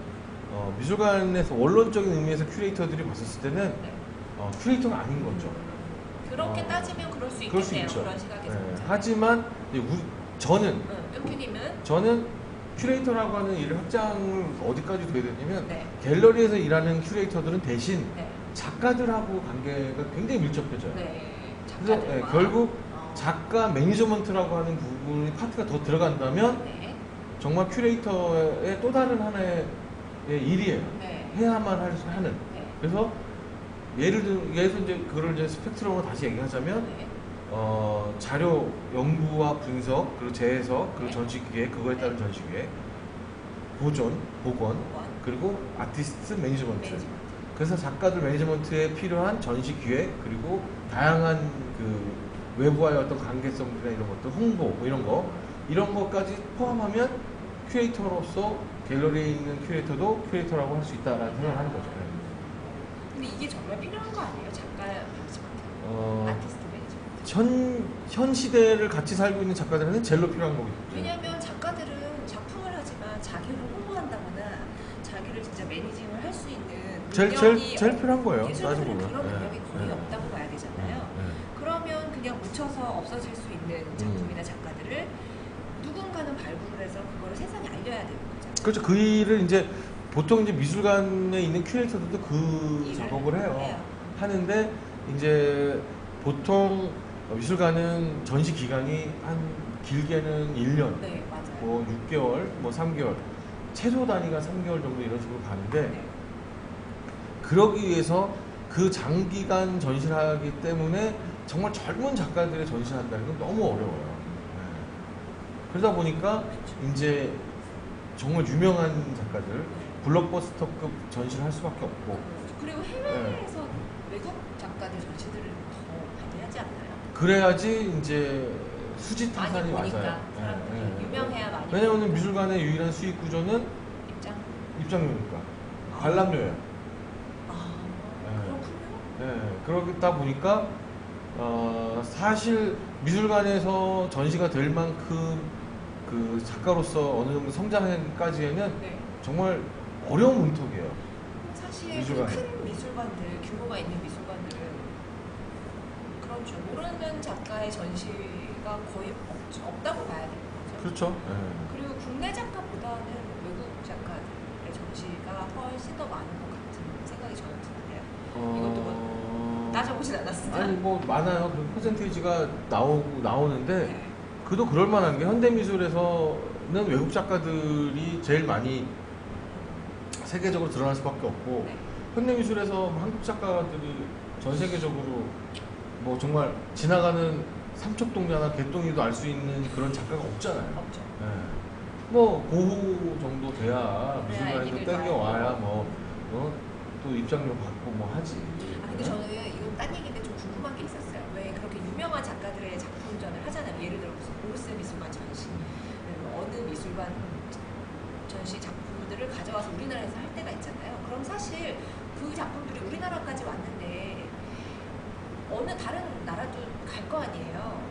미술관에서 원론적인 의미에서 큐레이터들이 봤었을 때는 네. 큐레이터가 아닌 거죠. 그렇게 따지면 그럴 수 그럴 수 있겠네요. 있죠. 그런 시각에서. 네. 하지만 이제 저는 뿅큐님은 큐레이터라고 하는 일을 확장을 어디까지 돼야 되냐면 네. 갤러리에서 일하는 큐레이터들은 대신 네. 작가들하고 관계가 굉장히 밀접해져요. 네. 그래서 작가들과 결국 어. 작가 매니저먼트라고 하는 부분이 파트가 더 들어간다면 네. 정말 큐레이터의 또 다른 하나의 일이에요. 네. 해야만 하는. 네. 그래서 예를 들어서 이제 그걸 이제 스펙트럼으로 다시 얘기하자면 네. 자료 연구와 분석 그리고 재해석 그리고 네. 전시기획 그거에 따른 네. 전시기획 보존 복원 복원. 그리고 아티스트 매니저먼트. 매니지먼트. 그래서 작가들 매니저먼트에 필요한 전시 기획 그리고 다양한 그 외부와의 어떤 관계성이나 이런 것들 홍보 뭐 이런 것까지 포함하면 큐레이터로서 갤러리에 있는 큐레이터도 큐레이터라고 할 수 있다라는 생각을 하는 거죠. 근데 이게 정말 필요한 거 아니에요? 작가 매니지먼트. 아티스트 매니지먼트. 현 시대를 같이 살고 있는 작가들한테는 제일로 필요한 거겠죠. 왜냐하면 작가들은 작품을 하지만 자기를 홍보한다거나 자기를 진짜 매니징을 할 수 있는 제일 필요한 거예요. 예술가들은 따지고 보면. 그런 능력이 거의 네. 없다고 봐야 되잖아요. 그러면 그냥 묻혀서 없어질 수 있는 작품이나 작가들을 누군가는 발굴을 해서 그거를 세상에 알려야 되는 거죠. 그렇죠. 그 일을 이제 보통 이제 미술관에 있는 큐레이터들도 그 일을 작업을 해요. 해요. 하는데 이제 보통 미술관은 전시 기간이 한 길게는 1년, 네, 맞아요. 뭐 6개월, 뭐 3개월, 최소 단위가 3개월 정도 이런 식으로 가는데 네. 그러기 위해서 그 장기간 전시를 하기 때문에 정말 젊은 작가들의 전시를 한다는 건 너무 어려워요. 네. 그러다 보니까 이제 정말 유명한 작가들, 블록버스터급 전시를 할 수밖에 없고 그리고 해외에서 외국 작가들 전시들을 더 많이 하지 하지 않나요? 그래야지 이제 수지 타산이 많이 보니까 맞아요. 사람들이 예, 예. 유명해야 많이 왜냐하면 미술관의 유일한 수익 구조는 입장. 입장료니까 아. 관람료예요. 아, 예. 그렇군요. 예, 그러다 보니까 사실 미술관에서 전시가 될 만큼 그 작가로서 어느 정도 성장까지에는 네. 정말 어려운 문턱이에요. 사실 미술관. 큰 미술관들, 규모가 있는 미술관들은 그렇죠. 모르는 작가의 전시가 거의 없다고 봐야 되는 거죠. 그렇죠. 예. 그리고 국내 작가보다는 외국 작가들의 전시가 훨씬 더 많은 것 같은 생각이 저는 드는데요. 이것도 뭐 따져보진 않았어요. 아니 뭐 많아요. 그 퍼센테이지가 나오는데 네. 그도 그럴 만한 게 현대미술에서는 외국 작가들이 제일 많이 세계적으로 드러날 수밖에 없고 네. 현대미술에서 한국 작가들이 전 세계적으로 뭐 정말 지나가는 삼척동자나 개똥이도 알 수 있는 그런 작가가 없잖아요. 없죠. 예. 뭐 고흐 정도 돼야 미술관에서 얘기를 땡겨와야 봐야 뭐 또 입장료 받고 뭐 하지. 아, 근데 저는 이건 딴 얘기인데 좀 궁금한 게 있었어요. 왜 그렇게 유명한 작가들의 작품전을 하잖아요. 예를 들어 무슨 오르세 미술관 전시, 어느 미술관 전시 작품들을 가져와서 우리나라에서 할 때가 있잖아요. 그럼 사실 그 작품들이 우리나라까지 왔는데 어느 다른 나라도 갈 거 아니에요.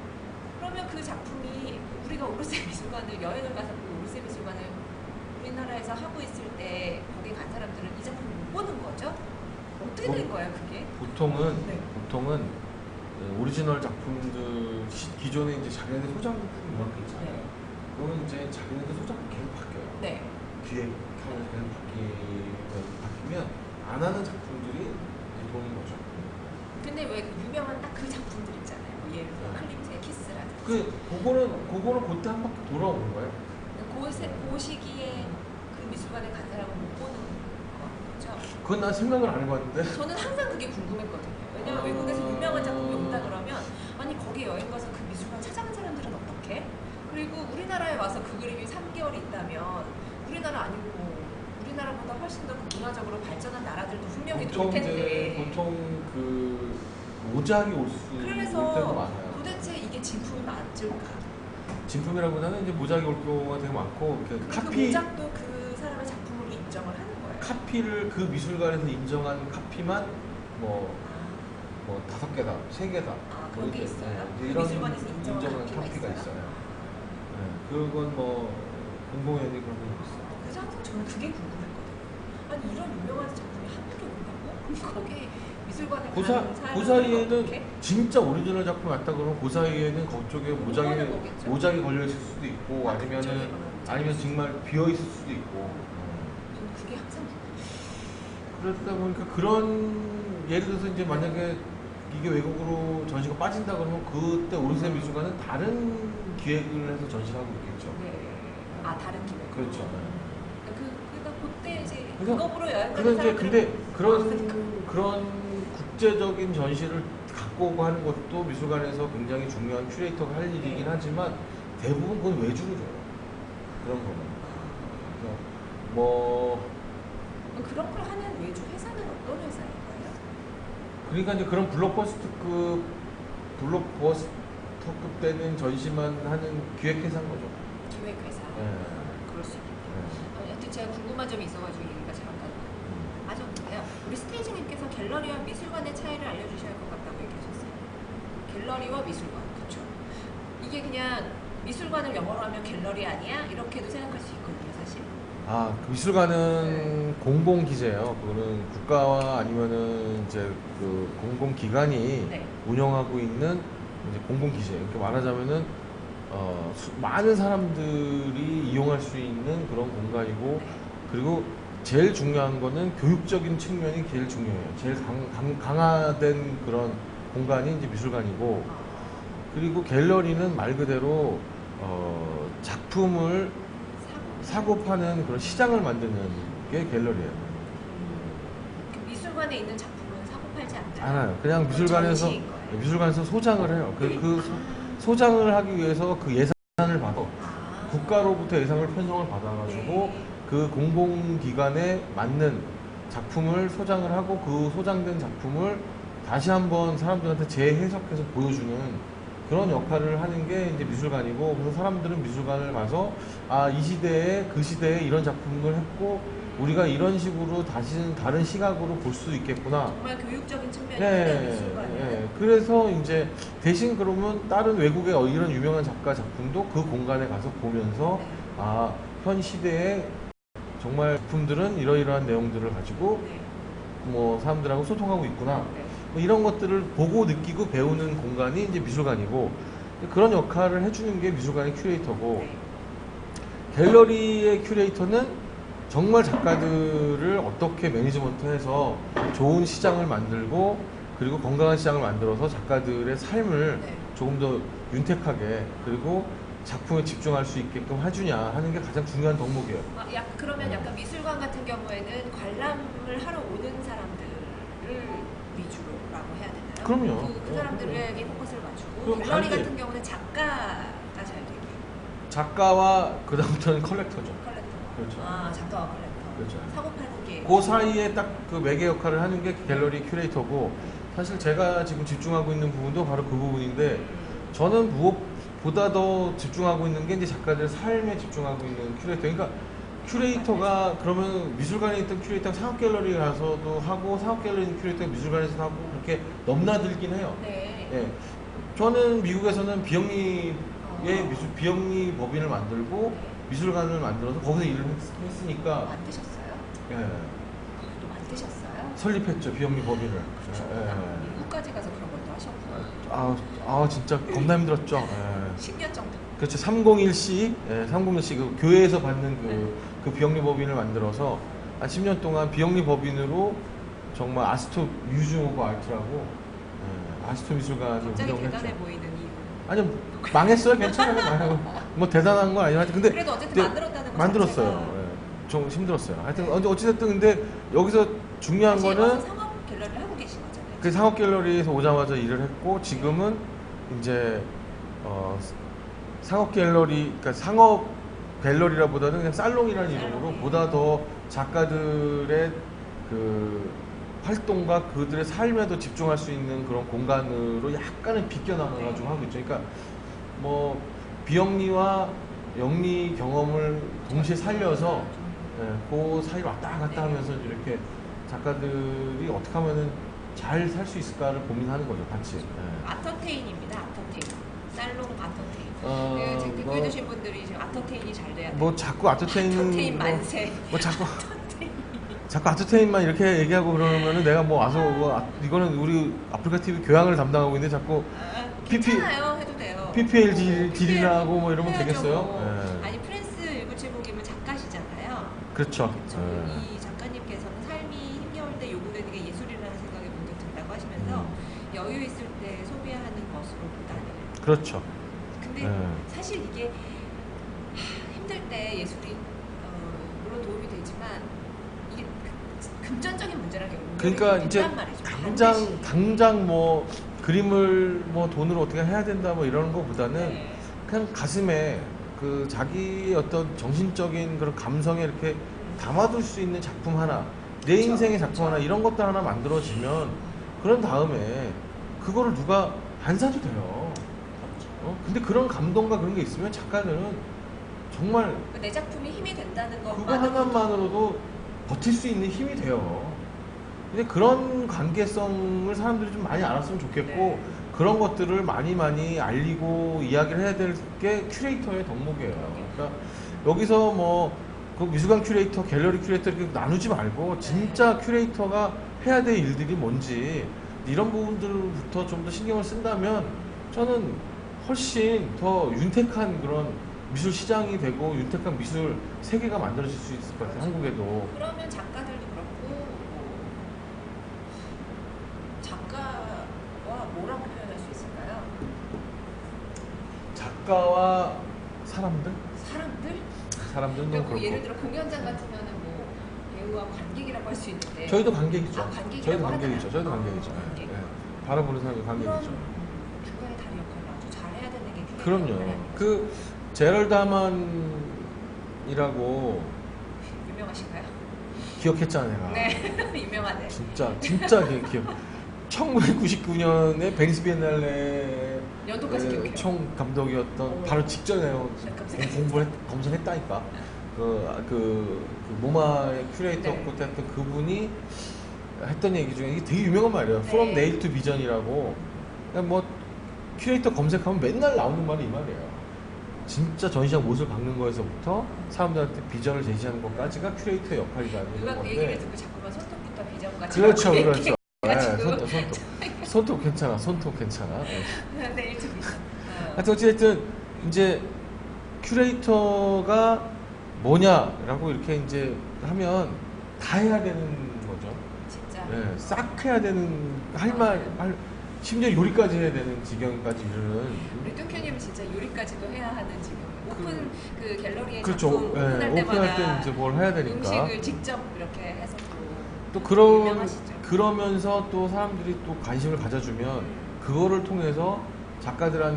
그러면 그 작품이 우리가 오르세 미술관을 여행을 가서 그 오르세 미술관을 우리나라에서 하고 있을 때 거기 간 사람들은 이 작품을 못 보는 거죠? 어떻게 된 거예요, 그게? 보통은 네. 오리지널 작품들 기존에 이제 자기네들 소장품 이런 게 있잖아요. 네. 그거는 이제 자기네들 소장품 계속 바뀌어요. 네. 기획하면서 계속 바뀌면 안 하는 작품들이 이제 도는 거죠. 근데 왜 그 유명한 딱 그 작품들 있잖아요. 뭐 예를 들어 클림트의 키스라든지. 그거는 그때 한 바퀴 돌아오는 거예요. 그 시기에 그 미술관에 간 사람은 못 보는 거죠. 그건 난 생각을 안 해봤는데. 저는 항상 그게 궁금했거든요. 왜냐면 외국에서 유명한 작품이 온다 그러면 아니 거기 여행 가서 그 미술관 찾아간 사람들은 어떻게? 그리고 우리나라에 와서 그 그림이 3개월 있다면 우리나라 아니고 우리나라보다 훨씬 더 그 문화적으로 발전한 나라들도 분명히 돌 텐데. 보통 그 모작이 올 때도 그래서 많아요. 도대체 이게 진품이 맞을까? 진품이라보다는 이제 모작이 올 경우가 되게 많고 그 카피 모작도 그 사람의 작품으로 인정을 하는 거예요. 카피를 그 미술관에서 인정한 카피만 뭐 5개다, 3개다. 아, 그런 게 있어요? 이제 그 이런 미술관에서 인정한 카피가 있어요? 네, 그건 뭐 공공연히 그런 게 있어요. 그래서 항상 저는 그게 궁금했거든요. 아니 이런 유명한 작품이 한국에 온다고? 거기 미술관에 가는 그 사람이 사이에는 어떻게? 진짜 오리지널 작품이 왔다 그러면 그 사이에는 그쪽에 보는 거겠죠? 모작이 걸려 있을 수도 있고 아, 그쪽에 아니면 걸려 정말 비어 있을 수도 있고. 저는 그게 항상 그러다 보니까 그런 예를 들어서 이제 만약에 이게 외국으로 전시가 빠진다 그러면 그때 오르세 미술관은 다른 기획을 해서 전시를 하고 있겠죠. 네. 아 다른 기획. 그렇죠. 그러니까 그때 이제 그래서 그거 보러 여행 가는 그런 이제 사람들은 근데 그러니까. 그런 국제적인 전시를 갖고 오고 하는 것도 미술관에서 굉장히 중요한 큐레이터가 할 일이긴 하지만 대부분 그건 외주로 줘요. 그런 거는. 그래서 뭐 그런 걸 하는 외주 회사는 어떤 회사인가요? 그러니까 이제 그런 블록버스터급 되는 전시만 하는 기획회사인 거죠. 기획회사. 네. 그럴 수 있겠네요. 하여튼 제가 궁금한 점이 있어가지고 얘기가 잠깐 빠졌는데요. 우리 스테이지님께서 갤러리와 미술관의 차이를 알려주셔야 할 것 같다고 얘기하셨어요. 갤러리와 미술관, 그렇죠. 이게 그냥 미술관을 영어로 하면 갤러리 아니야? 이렇게도 생각할 수 있거든요, 사실. 그 미술관은 공공 기재예요. 그거는 국가와 아니면은 이제 그 공공기관이 네. 운영하고 있는 이제 공공 기재. 이렇게 말하자면은 많은 사람들이 이용할 수 있는 그런 공간이고 네. 그리고 제일 중요한 거는 교육적인 측면이 제일 중요해요. 제일 강화된 그런 공간이 이제 미술관이고 그리고 갤러리는 말 그대로 작품을 사고 파는 그런 시장을 만드는 게 갤러리예요. 그 미술관에 있는 작품은 사고 팔지 않나요? 않아요. 그냥 전시인 거예요? 미술관에서 소장을 해요. 소장을 하기 위해서 그 예산을 받아. 국가로부터 예산을 편성을 받아가지고 네. 그 공공기관에 맞는 작품을 소장을 하고 그 소장된 작품을 다시 한번 사람들한테 재해석해서 보여주는 그런 역할을 하는 게 이제 미술관이고, 그래서 사람들은 미술관을 가서 아, 이 시대에 그 시대에 이런 작품을 했고 우리가 이런 식으로 다시는 다른 시각으로 볼 수 있겠구나. 정말 교육적인 측면이 네, 있는 미술관이에요. 네. 그래서 이제 대신 그러면 다른 외국의 이런 유명한 작가 작품도 그 공간에 가서 보면서 네. 아, 현 시대에 정말 작품들은 이러이러한 내용들을 가지고 네. 뭐 사람들하고 소통하고 있구나. 네. 뭐 이런 것들을 보고 느끼고 배우는 공간이 이제 미술관이고, 그런 역할을 해주는 게 미술관의 큐레이터고, 네. 갤러리의 큐레이터는 정말 작가들을 어떻게 매니지먼트해서 좋은 시장을 만들고 그리고 건강한 시장을 만들어서 작가들의 삶을 네. 조금 더 윤택하게 그리고 작품에 집중할 수 있게끔 해주냐 하는 게 가장 중요한 덕목이에요. 그러면 약간 미술관 같은 경우에는 관람을 하러 오는 사람들을 위주로라고 해야 되나요? 그럼요. 그 사람들에게 포커스를 맞추고, 그럼 갤러리 반대. 같은 경우는 작가가 잘 되게 작가와 그 다음부터는 컬렉터죠. 컬렉터. 그렇죠. 작가와 컬렉터. 그렇죠. 사고 팔고 게. 그 사이에 딱 그 매개 역할을 하는 게 갤러리 큐레이터고, 사실 제가 지금 집중하고 있는 부분도 바로 그 부분인데, 저는 무엇보다 더 집중하고 있는 게 이제 작가들 삶에 집중하고 있는 큐레이터. 그러니까 큐레이터가 그러면 미술관에 있던 큐레이터가 상업 갤러리에 가서도 하고 상업 갤러리 있는 큐레이터가 미술관에서도 하고 그렇게 넘나들긴 해요. 네. 예. 저는 미국에서는 비영리의 어. 비영리 법인을 만들고 미술관을 만들어서 거기서 일을 했으니까. 만드셨어요? 예. 또 만드셨어요? 설립했죠, 비영리 법인을. 그러셨구나. 미국까지 가서 그런 것도 하셨구나. 진짜 겁나 힘들었죠. 예. 10년 정도. 그렇죠. 301C, 301C 그 교회에서 받는 그 비영리 법인을 만들어서 한 10년 동안 비영리 법인으로 정말 아스토 뮤지엄 오브 아트라고 아스토 미술관을 갑자기 운영을 대단해 했죠. 보이는 이유. 아니요, 망했어요. 괜찮아요. 뭐 대단한 건 아니지만 근데 그래도 어쨌든 네, 만들었다는 거 만들었어요. 자체가. 예. 좀 힘들었어요. 하여튼 어찌됐든 근데 여기서 중요한 다시 거는 와서 상업 갤러리를 하고 계신 거잖아요. 그 상업 갤러리에서 오자마자 일을 했고, 지금은 이제 상업 갤러리, 그러니까 상업 갤러리라보다는 그냥 살롱이라는 이름으로 살롱. 보다 더 작가들의 그 활동과 그들의 삶에도 집중할 수 있는 그런 공간으로 약간은 비껴나가가지고 하고 있죠. 그러니까 뭐 비영리와 영리 경험을 동시에 살려서 그 사이를 왔다 갔다 하면서 이렇게 작가들이 어떻게 하면은 잘 살 수 있을까를 고민하는 거죠, 같이. 아터테인입니다. 아터테인. 살롱 아터테인. 지금 뭐, 댓글 주신 분들이 지금 아터테인이 잘 돼야 돼요. 뭐 자꾸 아트테인은 아터테인 만세. 뭐 자꾸 아트테인만 이렇게 얘기하고 그러면은 내가 뭐 와서 이거는 우리 아프리카 TV 교양을 담당하고 있는데 자꾸 괜찮아요. 해도 돼요. PPL 딜이라고 뭐 이러면 해야죠, 되겠어요? 뭐. 예. 아니 프랜스 1975님은 작가시잖아요. 그렇죠. 그렇죠. 예. 이 작가님께서는 삶이 힘겨울 때 요구되는 게 예술이라는 생각이 문득 든다고 하시면서 여유 있을 때 소비하는 것으로 보다는. 그렇죠. 근데 예. 사실 이게 힘들 때 예술이 물론 도움이 되지만 이게 금전적인 문제랑 그러니까 연결이 이제 된단 말이죠. 당장 뭐 그림을 뭐 돈으로 어떻게 해야 된다 뭐 이런 거보다는 네. 그냥 가슴에 그 자기 어떤 정신적인 그런 감성에 이렇게 담아둘 수 있는 작품 하나, 내 그쵸, 인생의 작품 그쵸. 하나, 이런 것들 하나 만들어지면 그런 다음에 그거를 누가 안 사도 돼요. 근데 그런 감동과 그런 게 있으면 작가는 정말 내 작품이 힘이 된다는 그거 것만으로도 하나만으로도 버틸 수 있는 힘이 돼요. 근데 그런 관계성을 사람들이 좀 많이 알았으면 좋겠고, 네. 그런 것들을 많이 알리고 이야기를 해야 될 게 큐레이터의 덕목이에요. 그러니까 여기서 뭐 그 미술관 큐레이터, 갤러리 큐레이터 이렇게 나누지 말고 진짜 큐레이터가 해야 될 일들이 뭔지 이런 부분들부터 좀 더 신경을 쓴다면 저는 훨씬 더 윤택한 그런 미술 시장이 되고 윤택한 미술 세계가 만들어질 수 있을 것 같아요. 한국에도. 그러면 작가들도 그렇고 뭐 작가와 뭐라고 표현할 수 있을까요? 작가와 사람들? 사람들은 그러니까 뭐 그렇고. 예를 들어 공연장 같으면은 뭐 배우와 관객이라고 할 수 있는데 저희도 관객이죠. 관객이라고 저희도 하나요? 관객이죠. 저희도 관객이죠. 관객. 예. 바라보는 사람이 그런 관객이죠. 중간에 다른 역할을 아주 잘해야 되는 게 그럼요. 그 제럴드 하만이라고 유명하신가요? 기억했잖아요. 내가. 네 유명하네. 진짜 기억. 1999년에 베니스 비엔날레 연도까지 기억해요. 총 감독이었던 바로 직전에 검색했다니까. 그 모마의 큐레이터 네. 그때 했던 그분이 했던 얘기 중에 이게 되게 유명한 말이에요. 네. From Nail to Vision이라고. 그냥 뭐 큐레이터 검색하면 맨날 나오는 말이 이 말이에요. 진짜 전시장 못을 박는 거에서부터 사람들한테 비전을 제시하는 것까지가 큐레이터의 역할이라는 누가 그 건데. 얘기를 듣고 자꾸만 손톱부터 비전까지 그렇죠, 하고 그렇죠. 네, 얘기해가지고. 손톱 괜찮아, 손톱 괜찮아. 네. 네, 일찍 비전. 하여튼 어쨌든 이제 큐레이터가 뭐냐라고 이렇게 이제 하면 다 해야 되는 거죠. 진짜. 네, 싹 해야 되는 심지어 요리까지 해야 되는 지경까지 이르는. 우리 뚱큐님은 진짜 요리까지도 해야 하는 지금 오픈 그 갤러리에 그렇죠. 작품 네, 오픈할 오픈할 때 때마다 이제 뭘 해야 되니까. 음식을 직접 이렇게 해서 또 유명하시죠. 그러면서 또 사람들이 또 관심을 가져주면 그거를 통해서 작가들이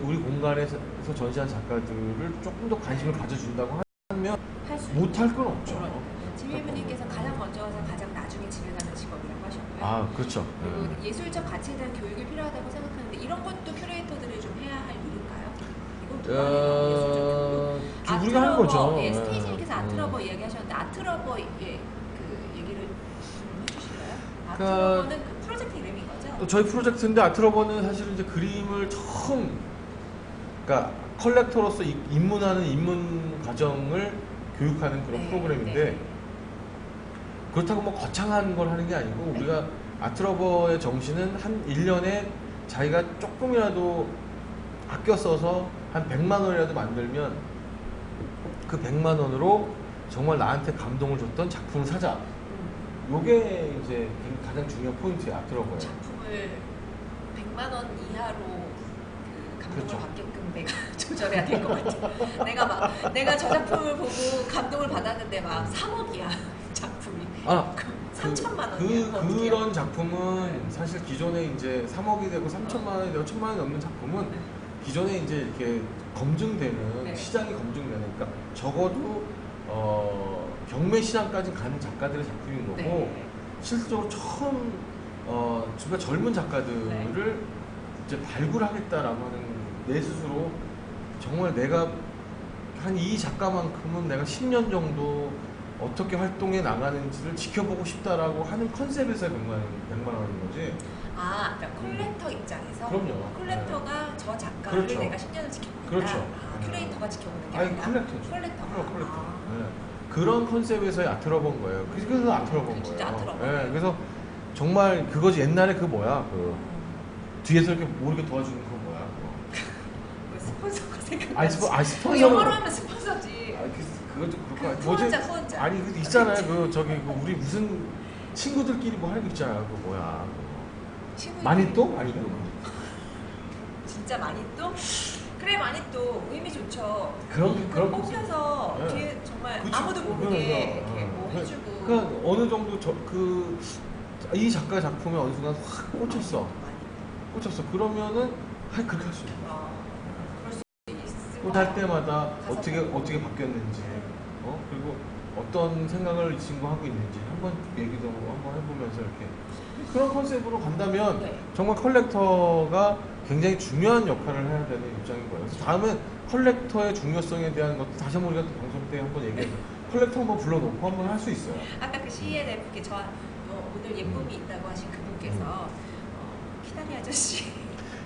우리 공간에서 전시한 작가들을 조금 더 관심을 가져준다고 하면 할수 못할 건 없죠. 지휘부님께서 가장 먼저 와서 가장 나중에 집에 가는 직업이라고 하셨고요. 아, 그렇죠. 그리고 예술적 가치에 대한 교육이 필요하다고 생각하는데 이런 것도 큐레이터들이 좀 해야 할 일인가요? 이건 누가 해요? 예술적 교육. 우리가 하는 거죠. 예, 네. 스테이지님께서 아트러버 이야기하셨는데 아트러버 그 얘기를 좀 해주실까요? 그러니까 아트러버는 그 프로젝트 이름인 거죠? 또 저희 프로젝트인데 아트러버는 사실은 이제 그림을 처음, 그러니까 컬렉터로서 입문하는 입문 과정을 교육하는 그런 네, 프로그램인데 네. 그렇다고 뭐 거창한 걸 하는 게 아니고 우리가 아트러버의 정신은 한 1년에 자기가 조금이라도 아껴 써서 한 100만 원이라도 만들면 그 100만 원으로 정말 나한테 감동을 줬던 작품을 사자. 요게 이제 가장 중요한 포인트예요, 아트러버예요. 작품을 100만 원 이하로 그 감동을 그렇죠. 받게끔 내가 조절해야 될 것 같아. 내가 저 작품을 보고 감동을 받았는데 막 3억이야 작품이. 아, 3천만 원이야. 그런 작품은 사실 기존에 이제 3억이 되고 3천만 원이 되고 1천만 원이 넘는 작품은 기존에 이제 이렇게 검증되는 네. 시장이 검증되는, 그러니까 적어도 경매 시장까지 가는 작가들의 작품인 거고 네. 실질적으로 처음 정말 젊은 작가들을 이제 발굴하겠다라고 하는 내 스스로 정말 내가 한 이 작가만큼은 내가 10년 정도 어떻게 활동해 나가는지를 지켜보고 싶다라고 하는 컨셉에서 100만 원인 거지. 아, 그러니까 콜렉터 입장에서 그럼요. 콜렉터가 저 작가를 그렇죠. 내가 10년을 지켜보겠다. 그렇죠. 아, 큐레이터가 지켜보는 게 아니, 아니라 콜렉터죠. 콜렉터가. 콜렉터. 아. 네. 그런 컨셉에서의 아트러버인 거예요. 그래서 아트러버인 거예요. 진짜 아트러버. 네, 그래서 정말 그거지. 옛날에 그 뭐야, 뒤에서 이렇게 모르게 도와주는 그 뭐야. 그 스폰서가 생각나지. 아니, 스폰서. 영어로 하면 스폰서지. 그것도 그렇고 후원자, 후원자. 아니 그 있잖아요. 우리 무슨 친구들끼리 뭐 하는 거 있잖아요. 그 뭐야. 친구들끼리. 마니또? 아니고. 진짜 마니또? 그래, 마니또 의미 좋죠. 그런 뽑혀서 네. 뒤에 정말 그치, 아무도 모르게 그러면서, 이렇게 뭐 해주고. 그러니까 어느 정도 이 작가 작품에 어느 순간 확 꽂혔어. 꽂혔어. 그러면은 그렇게 할 수 있는 거야. 그럴 수 있을 할 때마다 가서 어떻게 바뀌었는지, 그리고 어떤 생각을 이 친구 하고 있는지 한번 얘기도 한번 해보면서 이렇게 그런 컨셉으로 간다면 네. 정말 컬렉터가 굉장히 중요한 역할을 해야 되는 입장인 거예요. 그래서 다음에 컬렉터의 중요성에 대한 것도 다시 한번 우리가 또 방송 때 한번 얘기해서 컬렉터 한번 불러놓고 한번 할 수 있어요. 아까 그 CNF께 오늘 예쁨이 있다고 하신 그분께서 키다리 아저씨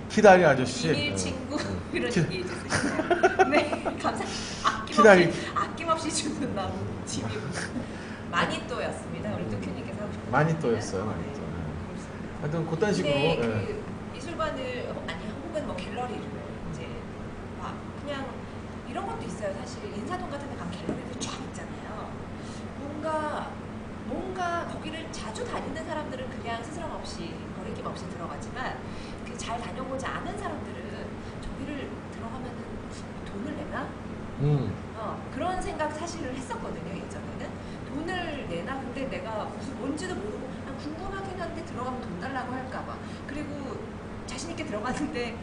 키다리 아저씨. 비밀 친구 이런 키- 얘기 해주세요. 네, 감사합니다. 키다리. 아낌없이 주는 나무 집이 마니또였습니다. 우리 뚜큐님께서 하고 싶은 마니또였어요, 네, 마니또. 그렇습니다. 하여튼 그딴 식으로. 근데 예. 그 미술관을 아니 혹은 뭐 갤러리를 이제 막 그냥 이런 것도 있어요. 사실 인사동 같은 데 가면 갤러리도 쫙 있잖아요. 뭔가 거기를 자주 다니는 사람들은 그냥 스스럼 없이 거리낌 없이 들어가지만 그 잘 다녀보지 않은 사람들은 저기를 들어가면은 돈을 내나? 그런 생각 사실을 했었거든요. 예전에는 돈을 내나? 근데 내가 무슨 뭔지도 모르고 그냥 궁금하긴 한데 들어가면 돈 달라고 할까봐, 그리고 자신 있게 들어갔는데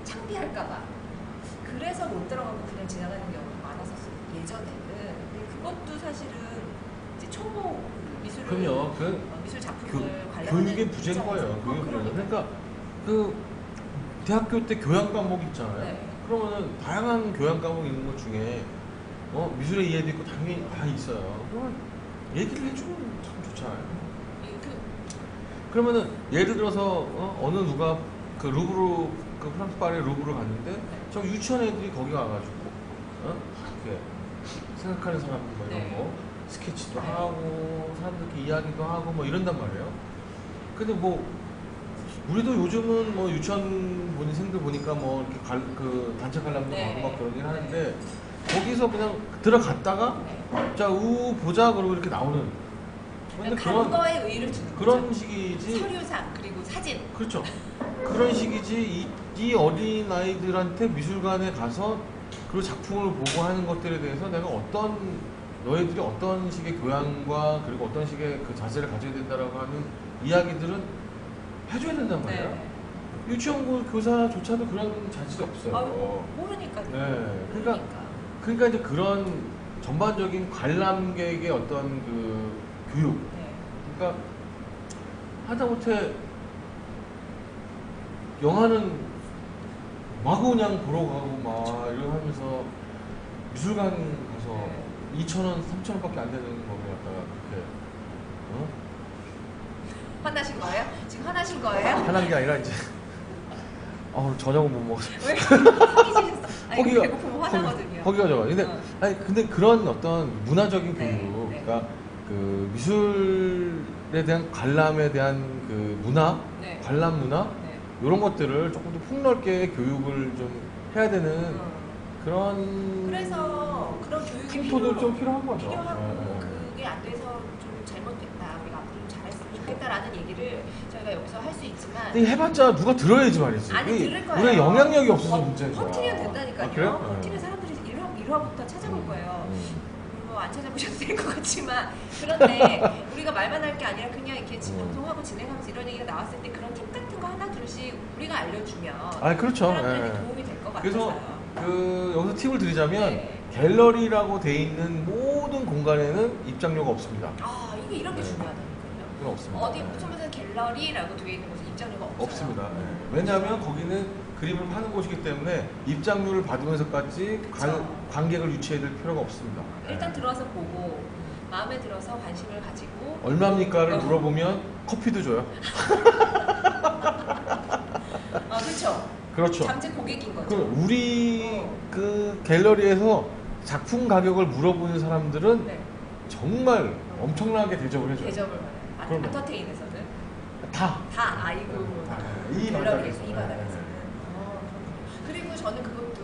창피할까봐 그래서 못 들어가고 그냥 지나가는 경우가 많았었어요. 예전에는. 근데 그것도 사실은 이제 초보 미술을 그럼요. 미술 작품을 관람하는 교육의 부재인 거예요. 교육의 부재. 그러니까 그 대학교 때 교양 과목 있잖아요. 네. 그러면은 다양한 교양 과목 있는 것 중에 미술의 이해도 있고 당연히 다 있어요. 그러면 얘기를 해주면 참 좋잖아요. 그러면은 예를 들어서 어느 누가 그 루브르 그 프랑스 파리 루브르 갔는데 저 유치원 애들이 거기 가가지고 이렇게 생각하는 사람 뭐 이런 네. 거 스케치도 하고 사람들끼리 이야기도 하고 뭐 이런단 말이에요. 근데 뭐 우리도 요즘은 뭐 유치원 본생들 보니까 뭐 이렇게 그 단체 관람도 네. 가고 막 그러긴 하는데 거기서 그냥 들어갔다가 자 보자 그러고 이렇게 나오는. 근데 간 거에 의의를 두는 그런 거죠. 식이지. 서류상 그리고 사진. 그렇죠. 그런 식이지 이 어린 아이들한테 미술관에 가서 그 작품을 보고 하는 것들에 대해서 내가 너희들이 어떤 식의 교양과 그리고 어떤 식의 그 자세를 가져야 된다라고 하는 이야기들은 해줘야 된단 말이에요. 네. 유치원 교사조차도 그런 자질이 없어요. 모르니까요. 네. 그러니까 이제 그런 전반적인 관람객의 어떤 그 교육. 네. 그러니까 하다못해 영화는 마구 그냥 보러 가고 막 이러고 하면서 미술관 가서 2,000원, 3,000원밖에 안 되는 거를 갖다가 그렇게 화나신 거예요? 지금 화나신 거예요? 화난 게 아니라 이제 저녁은 못 먹었어요. 왜 허기지셨어? 아니 허기가- 배고프면 화나거든요. 허기가 좋아. 근데 그런 어떤 문화적인 네, 교육, 네. 그러니까 그 미술에 대한 관람에 대한 그 문화, 네. 관람 문화 네. 이런 것들을 조금 더 폭넓게 교육을 좀 해야 되는 그런 그래서 그런 교육이 풍토도 좀 필요한 거죠. 필요하고 네. 그게 안 돼서 좀 잘못됐다. 우리가 앞으로 좀 잘했으면 좋겠다라는 얘기를 저희가 여기서 할 수 있지만 근데 해봤자 누가 들어야지 말이지. 아니 들을 거예요. 우리가 영향력이 없어서 문제인 거야. 퍼트리면 된다니까요. 아, 그래요? 퍼트리면 사람들이 1화부터 찾아볼 거예요. 음. 뭐 안 찾아보셔도 될 것 같지만 그런데 우리가 말만 할 게 아니라 그냥 이렇게 방송하고 진행하면서 이런 얘기가 나왔을 때 그런 팁 같은 거 하나 둘씩 우리가 알려주면 그렇죠. 사람들에게 예. 도움이 될 것 같아서 그래서 여기서 팁을 드리자면 네. 갤러리라고 돼 있는 모든 공간에는 입장료가 없습니다. 이게 이런 게 네. 중요하다니까요. 그건 없습니다. 어디 무슨 갤러리라고 되어 있는 곳은 입장료가 없어요. 없습니다. 왜냐하면 거기는 그림을 파는 곳이기 때문에 입장료를 받으면서까지 그쵸. 관객을 유치해야 될 필요가 없습니다. 일단 들어와서 보고 마음에 들어서 관심을 가지고 얼마입니까를 물어보면 커피도 줘요. 그렇죠. 그렇죠. 잠재 고객인 거죠. 우리 그 갤러리에서 작품 가격을 물어보는 사람들은 네. 정말 엄청나게 대접을 해줘요. 대접을 받아요. 그럼요. 아터테인에서는 다. 아이고 이 갤러리에서 이 바닥에서. 바닥에서는. 그리고 저는 그것도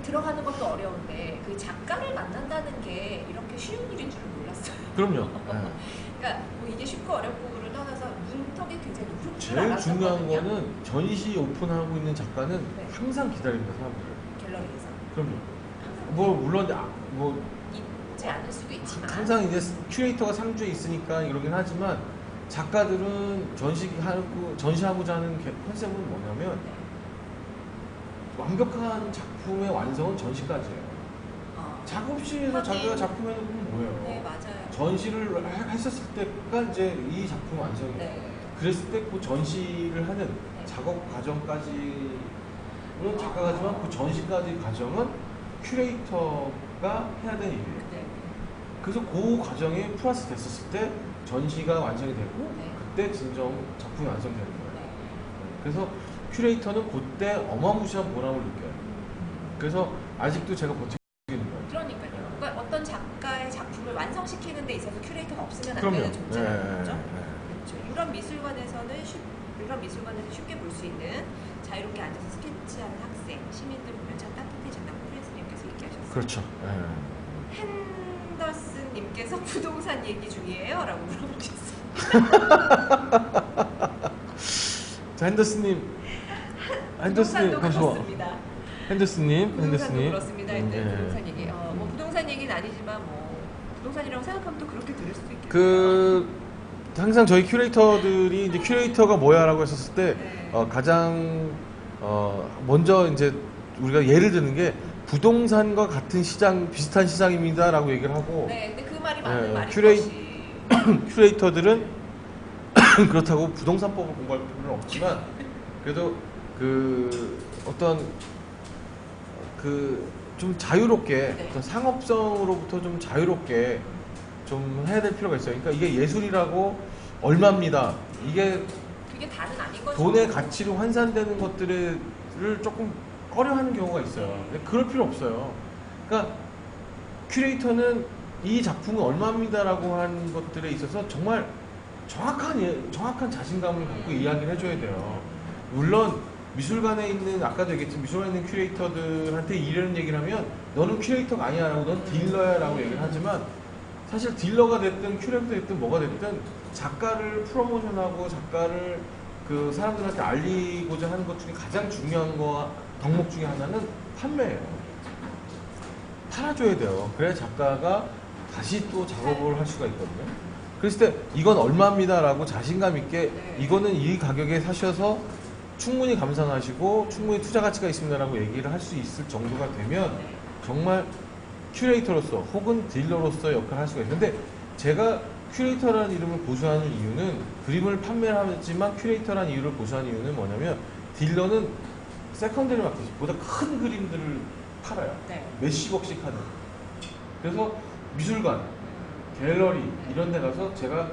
들어가는 것도 어려운데 그 작가를 만난다는 게 이렇게 쉬운 일인 줄은 몰랐어요. 그럼요. 그러니까 뭐 이게 쉽고 어렵고를 떠나서 문턱이 굉장히 높을 줄 제일 알았었거든요. 중요한 거는 전시 오픈하고 있는 작가는 네. 항상 기다립니다, 사람들을. 갤러리에서 그럼요. 뭐 물론 뭐 있지 않을 수도 있지만 항상 이제 큐레이터가 상주에 있으니까 이러긴 하지만 작가들은 전시하고자 하는 컨셉은 뭐냐면 네. 완벽한 작품의 완성은 전시까지예요. 작업실에서 자기가 작품 해놓으면 뭐예요? 네 맞아요. 전시를 했었을 때가 이제 이 작품 완성이에요. 네. 그랬을 때 그 전시를 하는 작업 과정까지 물론 작가가지만 그 전시까지 과정은 큐레이터가 해야 되는 일이에요. 네. 그래서 그 과정이 플러스 됐었을 때 전시가 완성이 되고 네. 그때 진정 작품이 완성되는 거예요. 네. 그래서 큐레이터는 그때 어마무시한 보람을 느껴요. 그래서 아직도 제가 버티고 있는 거예요. 그러니까요. 그러니까 어떤 작가의 작품을 완성시키는 데 있어서 큐레이터가 없으면 안 그럼요. 되는 존재라는 네, 거죠. 네, 네. 그렇죠. 유럽 미술관에서 쉽게 볼 수 있는 자유롭게 앉아서 스케치하는 학생, 시민들 보면 참 따뜻해진다고 프린스님께서 얘기하셨어요. 그렇죠. 핸더슨님께서 부동산 얘기 중이에요? 라고 물어보셨어요. 자, 핸더슨님 부동산도 잠시만. 그렇습니다. 핸더슨님 부동산도 그렇습니다. 예. 부동산 얘기. 뭐 부동산 얘기는 아니지만 뭐 부동산이라고 생각하면 또 그렇게 들을 수도 있겠네요. 항상 저희 큐레이터들이 이제 큐레이터가 뭐야라고 했었을 때 네. 가장 먼저 이제 우리가 예를 드는 게 부동산과 같은 시장 비슷한 시장입니다라고 얘기를 하고 네, 근데 그 말이 맞는 말인 큐레이- 것이 큐레이터들은 그렇다고 부동산법을 공부할 필요는 없지만 그래도 그 어떤 그 좀 자유롭게 네. 어떤 상업성으로부터 좀 자유롭게 좀 해야 될 필요가 있어요. 그러니까 이게 예술이라고 얼마입니다. 이게 그게 다는 아닌 거죠. 돈의 가치로 환산되는 것들을 조금 꺼려하는 경우가 있어요. 근데 그럴 필요 없어요. 그러니까 큐레이터는 이 작품은 얼마입니다라고 하는 것들에 있어서 정말 정확한 자신감을 갖고 이야기를 해줘야 돼요. 물론 미술관에 있는 아까도 얘기했지만 미술관에 있는 큐레이터들한테 이런 얘기를 하면 너는 큐레이터가 아니야 라고 넌 딜러야 라고 얘기를 하지만 사실 딜러가 됐든 큐레이터가 됐든 뭐가 됐든 작가를 프로모션하고 작가를 그 사람들한테 알리고자 하는 것 중에 가장 중요한 거 덕목 중에 하나는 판매예요. 팔아줘야 돼요. 그래야 작가가 다시 또 작업을 할 수가 있거든요. 그랬을 때 이건 얼마입니다 라고 자신감 있게 이거는 이 가격에 사셔서 충분히 감상하시고 충분히 투자 가치가 있습니다 라고 얘기를 할 수 있을 정도가 되면 정말 큐레이터로서 혹은 딜러로서 역할을 할 수가 있는데 제가 큐레이터라는 이름을 고수하는 이유는 그림을 판매하지만 큐레이터라는 이유를 고수하는 이유는 뭐냐면 딜러는 세컨더리 마켓보다 큰 그림들을 팔아요. 네. 몇십억씩 하는. 그래서 미술관, 갤러리 이런 데 가서 제가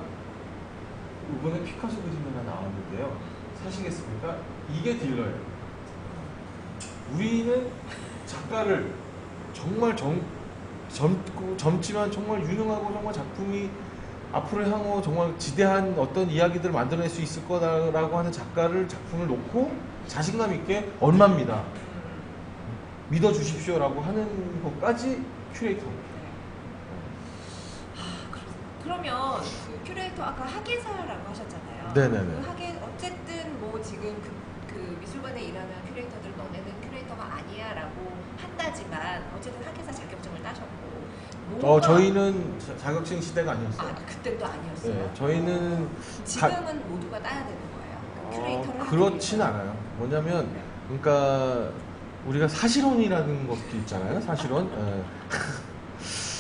이번에 피카소 그림이 하나 나왔는데요. 사시겠습니까? 이게 딜러예요. 우리는 작가를 정말 젊지만 정말 유능하고 정말 작품이 앞으로 향후 정말 지대한 어떤 이야기들을 만들어낼 수 있을 거다라고 하는 작품을 놓고 자신감 있게 얼마입니다. 믿어주십시오라고 하는 것까지 큐레이터. 그러면 그 큐레이터 아까 학예사라고 하셨잖아요. 네네네. 그 학예 어쨌든 뭐 지금 그 미술관에 일하는 큐레이터들 너네는 큐레이터가 아니야라고 한다지만 어쨌든 학예사 자격증을 따셨고. 저희는 자격증 시대가 아니었어요. 아 그때 또 아니었어요. 네, 저희는 지금은 모두가 따야 되는 거예요. 큐레이터를 하기 그렇진 위해서. 않아요. 뭐냐면 그러니까 우리가 사실혼이라는 것도 있잖아요. 사실혼.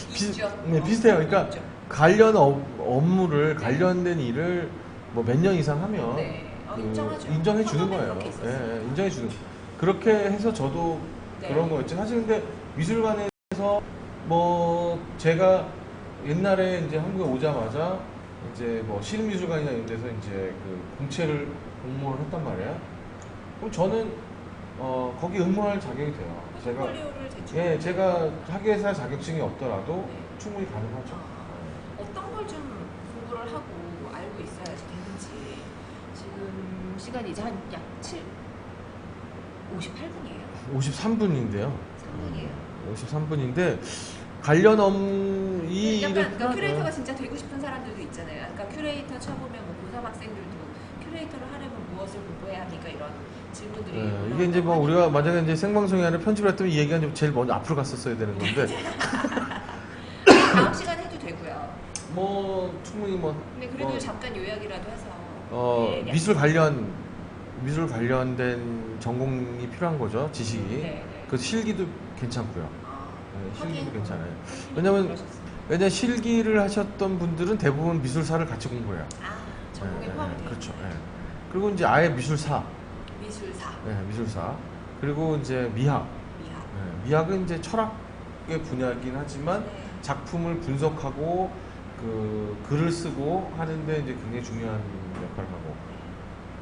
있죠. 비슷해요. 그러니까 있죠. 관련 업무를 관련된 일을 뭐 몇 년 이상 하면 네. 인정하죠. 인정해 주는 헌업에 거예요. 그렇게 있었어요. 인정해 주는. 그렇게 해서 저도 네. 그런 거였죠. 사실 근데 미술관에서 뭐 제가 옛날에 이제 한국에 오자마자 이제 뭐 시립미술관이나 이런 데서 이제 그 공모를 했단 말이에요. 그럼 저는 거기 응모할 자격이 돼요. 포트폴리오를 제출. 예, 제가 학예사 자격증이 없더라도 네. 충분히 가능하죠. 어떤 걸 좀 공부를 하고 알고 있어야지 되는지. 지금 시간이 이제 한 약 58분이에요. 53분인데요. 3분이에요. 53분인데 관련 이 약간 그 큐레이터가 진짜 되고 싶은 사람들도 있잖아요. 그러니까 큐레이터 쳐보면 뭐 고3 학생들도 큐레이터를 하려면 무엇을 공부해야 합니까? 이런 질문들이. 이게 이제 뭐 우리가 만약에 이제 생방송이 아니라 편집을 했다면 이 얘기가 좀 제일 먼저 앞으로 갔었어야 되는 건데 다음 시간에 해도 되고요. 뭐 충분히 뭐 근데 그래도 잠깐 요약이라도 해서. 네, 미술 관련된 전공이 필요한 거죠. 지식이. 네. 그 실기도 괜찮고요. 실기도 하긴. 괜찮아요. 왜냐면 그러셨어요. 실기를 하셨던 분들은 대부분 미술사를 같이 공부해요. 전공에 포함이 돼요. 그렇죠. 그리고 이제 아예 미술사. 미술사. 그리고 이제 미학. 미학은 이제 철학의 분야이긴 하지만 네. 작품을 분석하고 그 글을 쓰고 하는데 이제 굉장히 중요한 역할을 하고.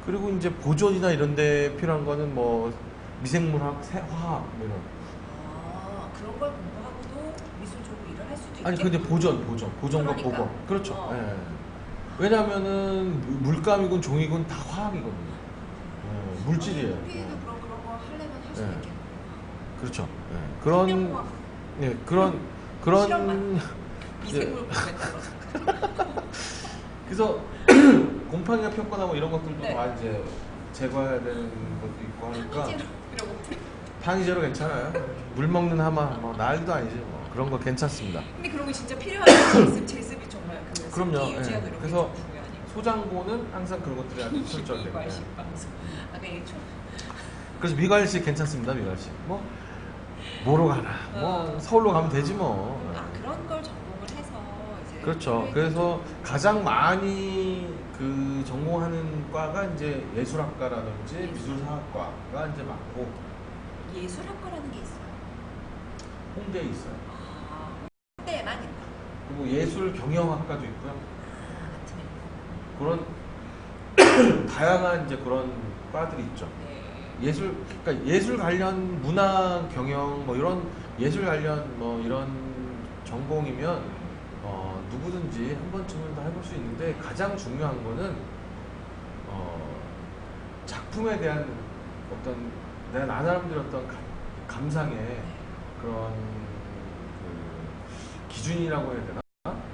그리고 이제 보존이나 이런 데 필요한 거는 뭐 미생물학, 화학 뭐 이런. 그런 걸 공부하고도 미술 쪽으로 일을 할 수도 있겠고. 아니 근데 보존과 그러니까. 보건. 그렇죠. 왜냐하면은 물감이건 종이건 다 화학이거든요. 물질이에요. 우리도 그런 거 하려면 할 수 있겠네요. 그렇죠. 생명공학. 그런 실험만. 미생물 공부했다고. 그래서 곰팡이가 폈거나 뭐 이런 것들도 네. 다 이제 제거해야 되는 것도 있고 하니까 이런 거. 탕이제로 괜찮아요. 물 먹는 하마 뭐 날도 아니지 뭐 그런 거 괜찮습니다. 근데 그런 거 진짜 필요한 제습이 정말 그 그럼요. 습기 유지하는 이런 게 그래서 좀 중요하니까. 소장고는 항상 그런 것들이 아주 설정돼요. 미괄식 방송. 이게 좀 그래서 미괄식 괜찮습니다. 미괄식 뭐 뭐로 가나 뭐 서울로 가면 되지 뭐. 그런 걸 전공을 해서 이제 그렇죠. 그래서 가장 많이 그 전공하는 과가 이제 예술학과라든지 미술사학과가 이제 많고 예술학과라는 게 있어요. 홍대에 있어요. 아, 홍대에만 있나? 그리고 예술 경영학과도 있고요. 아, 같은 그런 다양한 이제 그런 과들이 있죠. 네. 그러니까 예술 관련 문화 경영 뭐 이런 예술 관련 뭐 이런 전공이면 누구든지 한 번쯤은 다 해볼 수 있는데 가장 중요한 거는 작품에 대한 어떤 내가 나름대로 어떤 감상의 그런 그 기준이라고 해야 되나?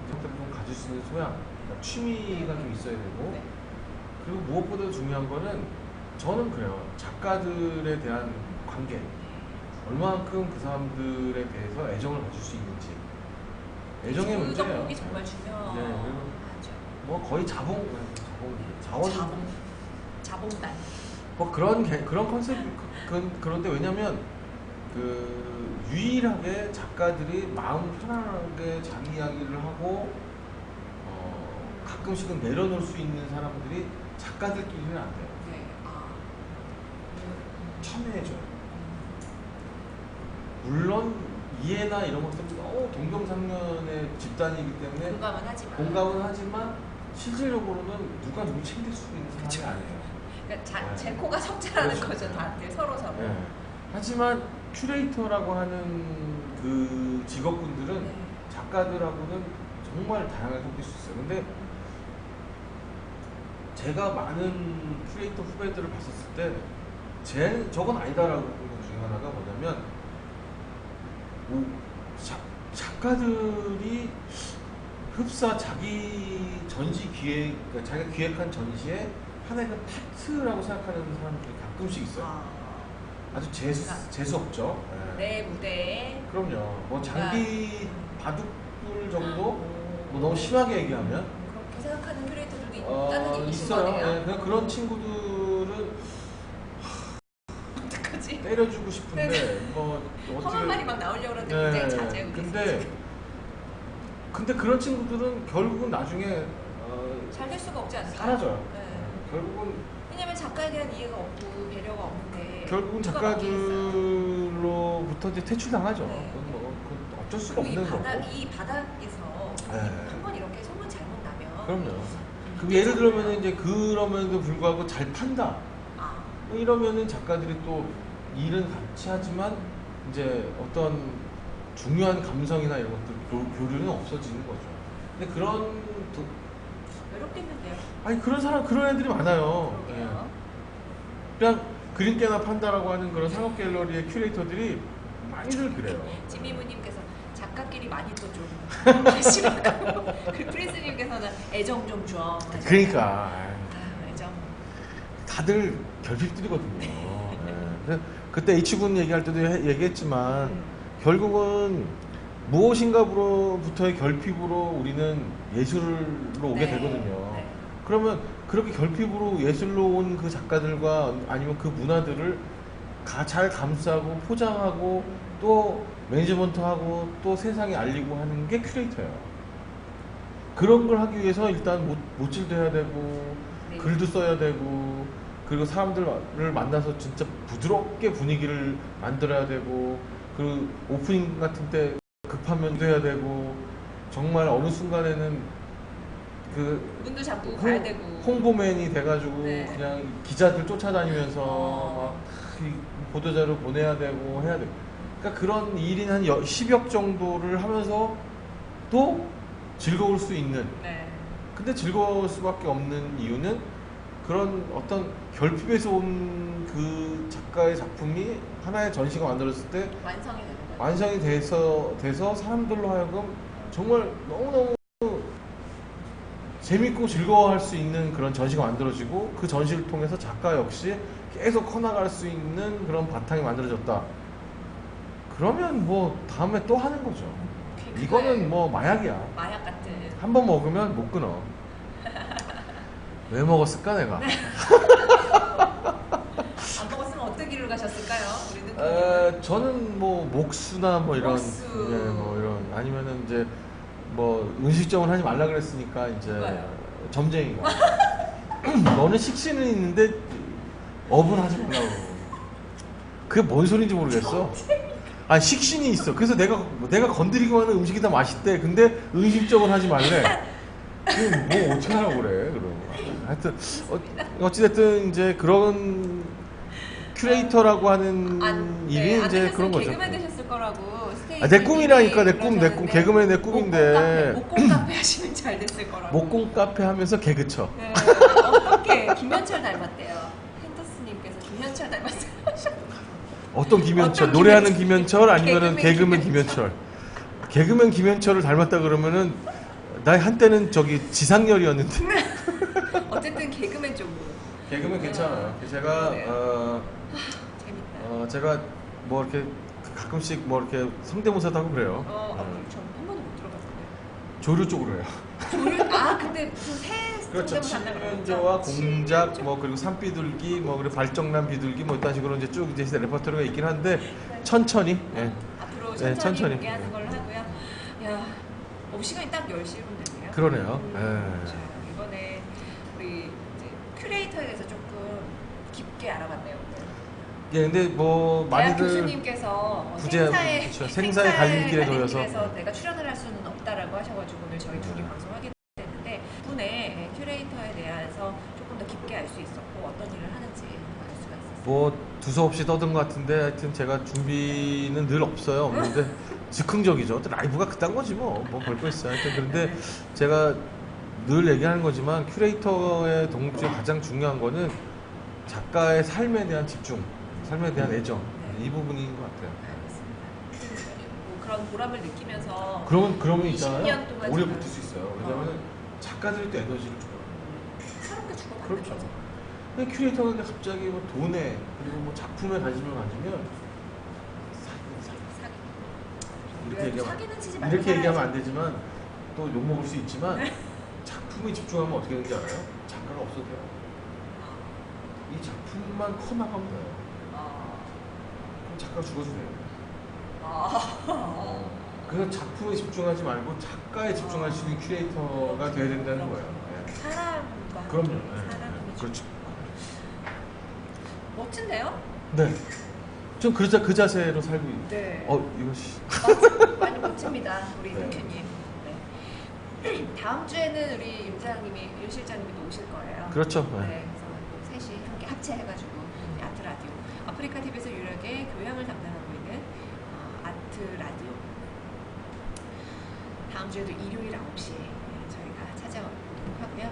그것들을 좀 가질 수 있는 소양, 그러니까 취미가 좀 있어야 되고 네. 그리고 무엇보다 중요한 거는 저는 그래요. 작가들에 대한 관계, 얼마만큼 그 사람들에 대해서 애정을 가질 수 있는지. 애정의 그 문제예요. 덕목이 정말 중요하죠. 네, 그리고 뭐 거의 자원, 자본단. 뭐 그런 컨셉 그런데 왜냐면 그 유일하게 작가들이 마음 편안하게 자기 이야기를 하고 가끔씩은 내려놓을 수 있는 사람들이 작가들끼리는 안 돼요. 네. 아. 첨예해져요. 물론 이해나 이런 것들은 너무 동병상련의 집단이기 때문에 공감은 하지만 실질적으로는 누가 누구 챙길 수 있는 사람이 그쵸. 아니에요. 그러니까 네. 제 코가 석자라는 그렇죠. 거죠, 다들 서로. 네. 하지만 큐레이터라고 하는 그 직업군들은 네. 작가들하고는 정말 다양하게 섞일 수 있어요. 근데 제가 많은 큐레이터 후배들을 봤었을 때 저건 아니다라고 보는 것 중에 하나가 뭐냐면 작가들이 흡사 자기 전시 기획, 그러니까 자기가 기획한 전시에 하나의 그 파트라고 생각하는 사람들이 가끔씩 있어요. 아주 재수 없죠. 내 무대에 그럼요. 뭐 장비 바둑돌 정도 뭐 너무 심하게 얘기하면 그렇게 생각하는 큐레이터들도 있다는 얘기신 있어요. 거네요. 네, 그냥 그런 친구들은 어떡하지? 때려주고 싶은데 뭐 험한 말이 막 나오려고 그러는데 굉장히 자제하고 근데 그런 친구들은 결국은 나중에 잘 될 수가 없지 않을까요? 사라져요. 네. 결국은 왜냐면 작가에 대한 이해가 없고 배려가 없는데 결국은 누가 맡기겠어요? 작가들로부터 이제 퇴출당하죠. 네. 그건 뭐 그건 어쩔 수가 그리고 없는 거고. 이 바닥에서 네. 한 번 이렇게 소문 잘못 나면 그럼요. 그 예를 들면 이제 그럼에도 불구하고 잘 판다. 아, 뭐 이러면은 작가들이 또 일은 같이 하지만 이제 어떤 중요한 감성이나 이런 것들 교류는 없어지는 거죠. 근데 외롭겠는데요. 아니 그런 애들이 많아요. 예. 그러게요. 그냥 그림개나 판다라고 하는 그런 상업 갤러리의 큐레이터들이 많이들 그래요. 지미무님께서 작가끼리 많이 또 좀 하시라고 그리고 프린스님께서는 애정 좀 줘. 그러니까 아, 애정. 다들 결핍들이거든요. 예. 그래서 그때 H군 얘기할 때도 얘기했지만 결국은 무엇인가로부터의 결핍으로 우리는 예술로 오게 네. 되거든요. 네. 그러면 그렇게 결핍으로 예술로 온 그 작가들과 아니면 그 문화들을 잘 감싸고 포장하고 또 매니지먼트하고 또 세상에 알리고 하는 게 큐레이터예요. 그런 걸 하기 위해서 일단 못질도 해야 되고 네. 글도 써야 되고 그리고 사람들을 만나서 진짜 부드럽게 분위기를 만들어야 되고 그리고 오프닝 같은 때 급하면 해야 되고 정말 어느 순간에는 그 문도 잡고 가야 되고. 홍보맨이 돼가지고 네. 그냥 기자들 쫓아다니면서 어. 막 보도자료 보내야 되고 해야 되고 그러니까 그런 일인 한 10역 정도를 하면서 또 즐거울 수 있는 네. 근데 즐거울 수밖에 없는 이유는 그런 어떤 결핍에서 온 그 작가의 작품이 하나의 전시가 만들어졌을 때 완성이 되는 거예요. 완성이 돼서 사람들로 하여금 정말 너무너무 재밌고 즐거워할 수 있는 그런 전시가 만들어지고 그 전시를 통해서 작가 역시 계속 커나갈 수 있는 그런 바탕이 만들어졌다. 그러면 뭐 다음에 또 하는 거죠. 이거는 뭐 마약이야. 마약 같은. 한 번 먹으면 못 끊어. 왜 먹었을까 내가? 안 먹었으면 어떤 길로 가셨을까요? 우리 느낌은. 저는 뭐 목수나 뭐 이런 목수. 뭐 이런 아니면은 이제 뭐 음식점을 하지 말라 그랬으니까 이제 누가요? 점쟁이가 너는 식신은 있는데 업은 하지 말라고. 그게 뭔 소리인지 모르겠어. 아 식신이 있어. 그래서 내가 건드리고 하는 음식이 다 맛있대. 근데 음식점을 하지 말래. 그럼 뭐 어떻게 하라고 그래? 그럼 하여튼 어찌됐든 이제 그런 큐레이터라고 하는 일이 안 이제 되셨으면 그런 거죠. 개그맨 되셨을 거라고. 내 꿈이라니까 내 개그맨 내 꿈인데. 목공 카페 하시면 잘 됐을 거라고. 목공 카페 하면서 개그쳐. 네, 어떻게 김현철 닮았대요. hen더스님께서 김현철 닮았어요. 어떤 김현철? 어떤 노래하는 김현철? 김현철 아니면은 개그맨 김현철. 김현철? 개그맨 김현철을 닮았다 그러면은 나 한때는 저기 지상렬이었는데. 어쨌든 개그맨 쪽으로. 개그맨 괜찮아요. 제가 재밌다. 제가 뭐 이렇게 가끔씩 뭐 이렇게 성대모사도 하고 그래요. 저는 한 번도 못 들어봤어요. 조류 쪽으로 해요. 근데 무슨 새 그렇죠. 칠면조와 공작 뭐 그리고 산비둘기 뭐 그리고 발정난 비둘기 뭐 이런 식으로 이제 쭉 이제 레퍼토리가 있긴 한데 천천히. 예. 앞으로 네, 천천히 천천히. 보게 하는 걸로 하고요. 야, 시간이 딱 10시로 됐네요. 그러네요. 자, 이번에 우리 이제 큐레이터에 대해서 조금 깊게 알아봤네요. 오늘. 예, 근데 뭐 대학 많이들 교수님께서 부재- 그렇죠. 생사의 갈림길에 놓여서. 내가 출연을 할 수는 없다라고 하셔가지고 오늘 저희 둘이 방송하게 됐는데 분의 큐레이터에 대해서 조금 더 깊게 알 수 있었고 어떤 일을 하는지 알 수가 있었어요. 뭐 두서없이 떠든 것 같은데 하여튼 제가 준비는 늘 없어요. 없는데 즉흥적이죠. 또 라이브가 그딴 거지 뭐 볼 거 있어요. 하여튼 그런데 제가 늘 얘기하는 거지만 큐레이터의 동목 중에 가장 중요한 거는 작가의 삶에 대한 집중, 삶에 대한 애정 이 부분인 것 같아요. 알겠습니다. 뭐 그런 보람을 느끼면서 그러면 20년 있잖아요. 동안 오래 지금- 버틸 수 있어요. 왜냐하면 작가들이 또 에너지를 줘요. 새롭게 주고받는 그렇죠. 거죠. 근데 큐레이터가 근데 갑자기 뭐 돈에 그리고 뭐 작품에 관심을 가지면 사기. 이렇게 얘기하면 사기는 치지 말고 이렇게 얘기하면 안 살아야지. 되지만 또 욕 먹을 수 있지만 작품에 집중하면 어떻게 되는지 알아요? 작가가 없어도 돼요. 이 작품만 커나가면 돼요. 그럼 작가가 죽어도 돼요. 그래서 작품에 집중하지 말고 작가에 집중할 수 있는 큐레이터가 돼야 된다는 거예요. 네. 사람과 그럼요. 네. 사람이 그렇죠. 멋진데요? 네. 좀 그 자세로 살고 있는. 네. 이것이. 많이 멋집니다, 우리 네. 대표님. 네. 다음 주에는 우리 윤 실장님이 또 오실 거예요. 그렇죠. 네. 네. 그래서 또 셋이 함께 합체해가지고 아트 라디오, 아프리카 TV에서 유일하게 교양을 담당하고 있는 아트 라디오. 다음 주에도 일요일 9시에 저희가 찾아오도록 하고요.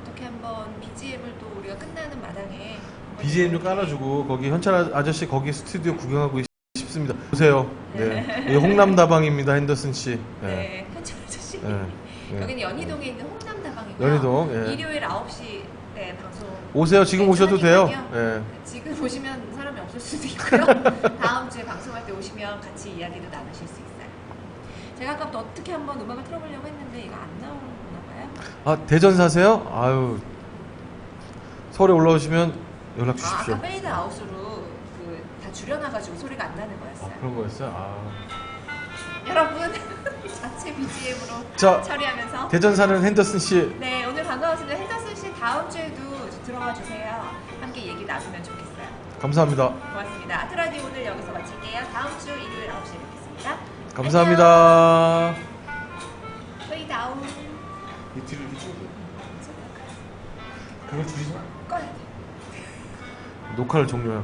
어떻게 한번 BGM을 또 우리가 끝나는 마당에 BGM 좀 깔아주고 거기 현철 아저씨 거기 스튜디오 구경하고 싶습니다. 보세요. 네. 여기 홍남다방입니다. 핸더슨 씨. 네, 현철 아저씨. 네. 네. 여기는 연희동에 있는 홍남다방이고요. 연희동. 예. 일요일 9시 네, 방송. 오세요. 지금 네, 오셔도 돼요. 저녁이거든요. 예. 지금 오시면 사람이 없을 수도 있고요. 다음 주에 방송할 때 오시면 같이 이야기도 나누실 수 있어요. 제가 아까부터 어떻게 한번 음악을 틀어보려고 했는데 이거 안 나오나 봐요. 아 대전 사세요? 아유 서울에 올라오시면 연락 주십시오. 아까 페이드 아웃으로 다 줄여놔가지고 소리가 안 나는 거였어요. 그런 거였어요. 여러분 자체 BGM으로 자, 처리하면서 대전 사는 핸더슨 씨. 네 오늘 반가웠습니다. henderson 씨 다음 주에도 들어와 주세요. 함께 얘기 나누면 좋겠어요. 감사합니다. 고맙습니다. 아트라디오 오늘 여기서 마칠게요. 다음 주 일요일 9시에 뵙겠습니다. 감사합니다. 페이드 아웃. 이 뒤를 이렇게 쭉. 그걸 줄이지 마. 꺼야 돼. 녹화를 종료해.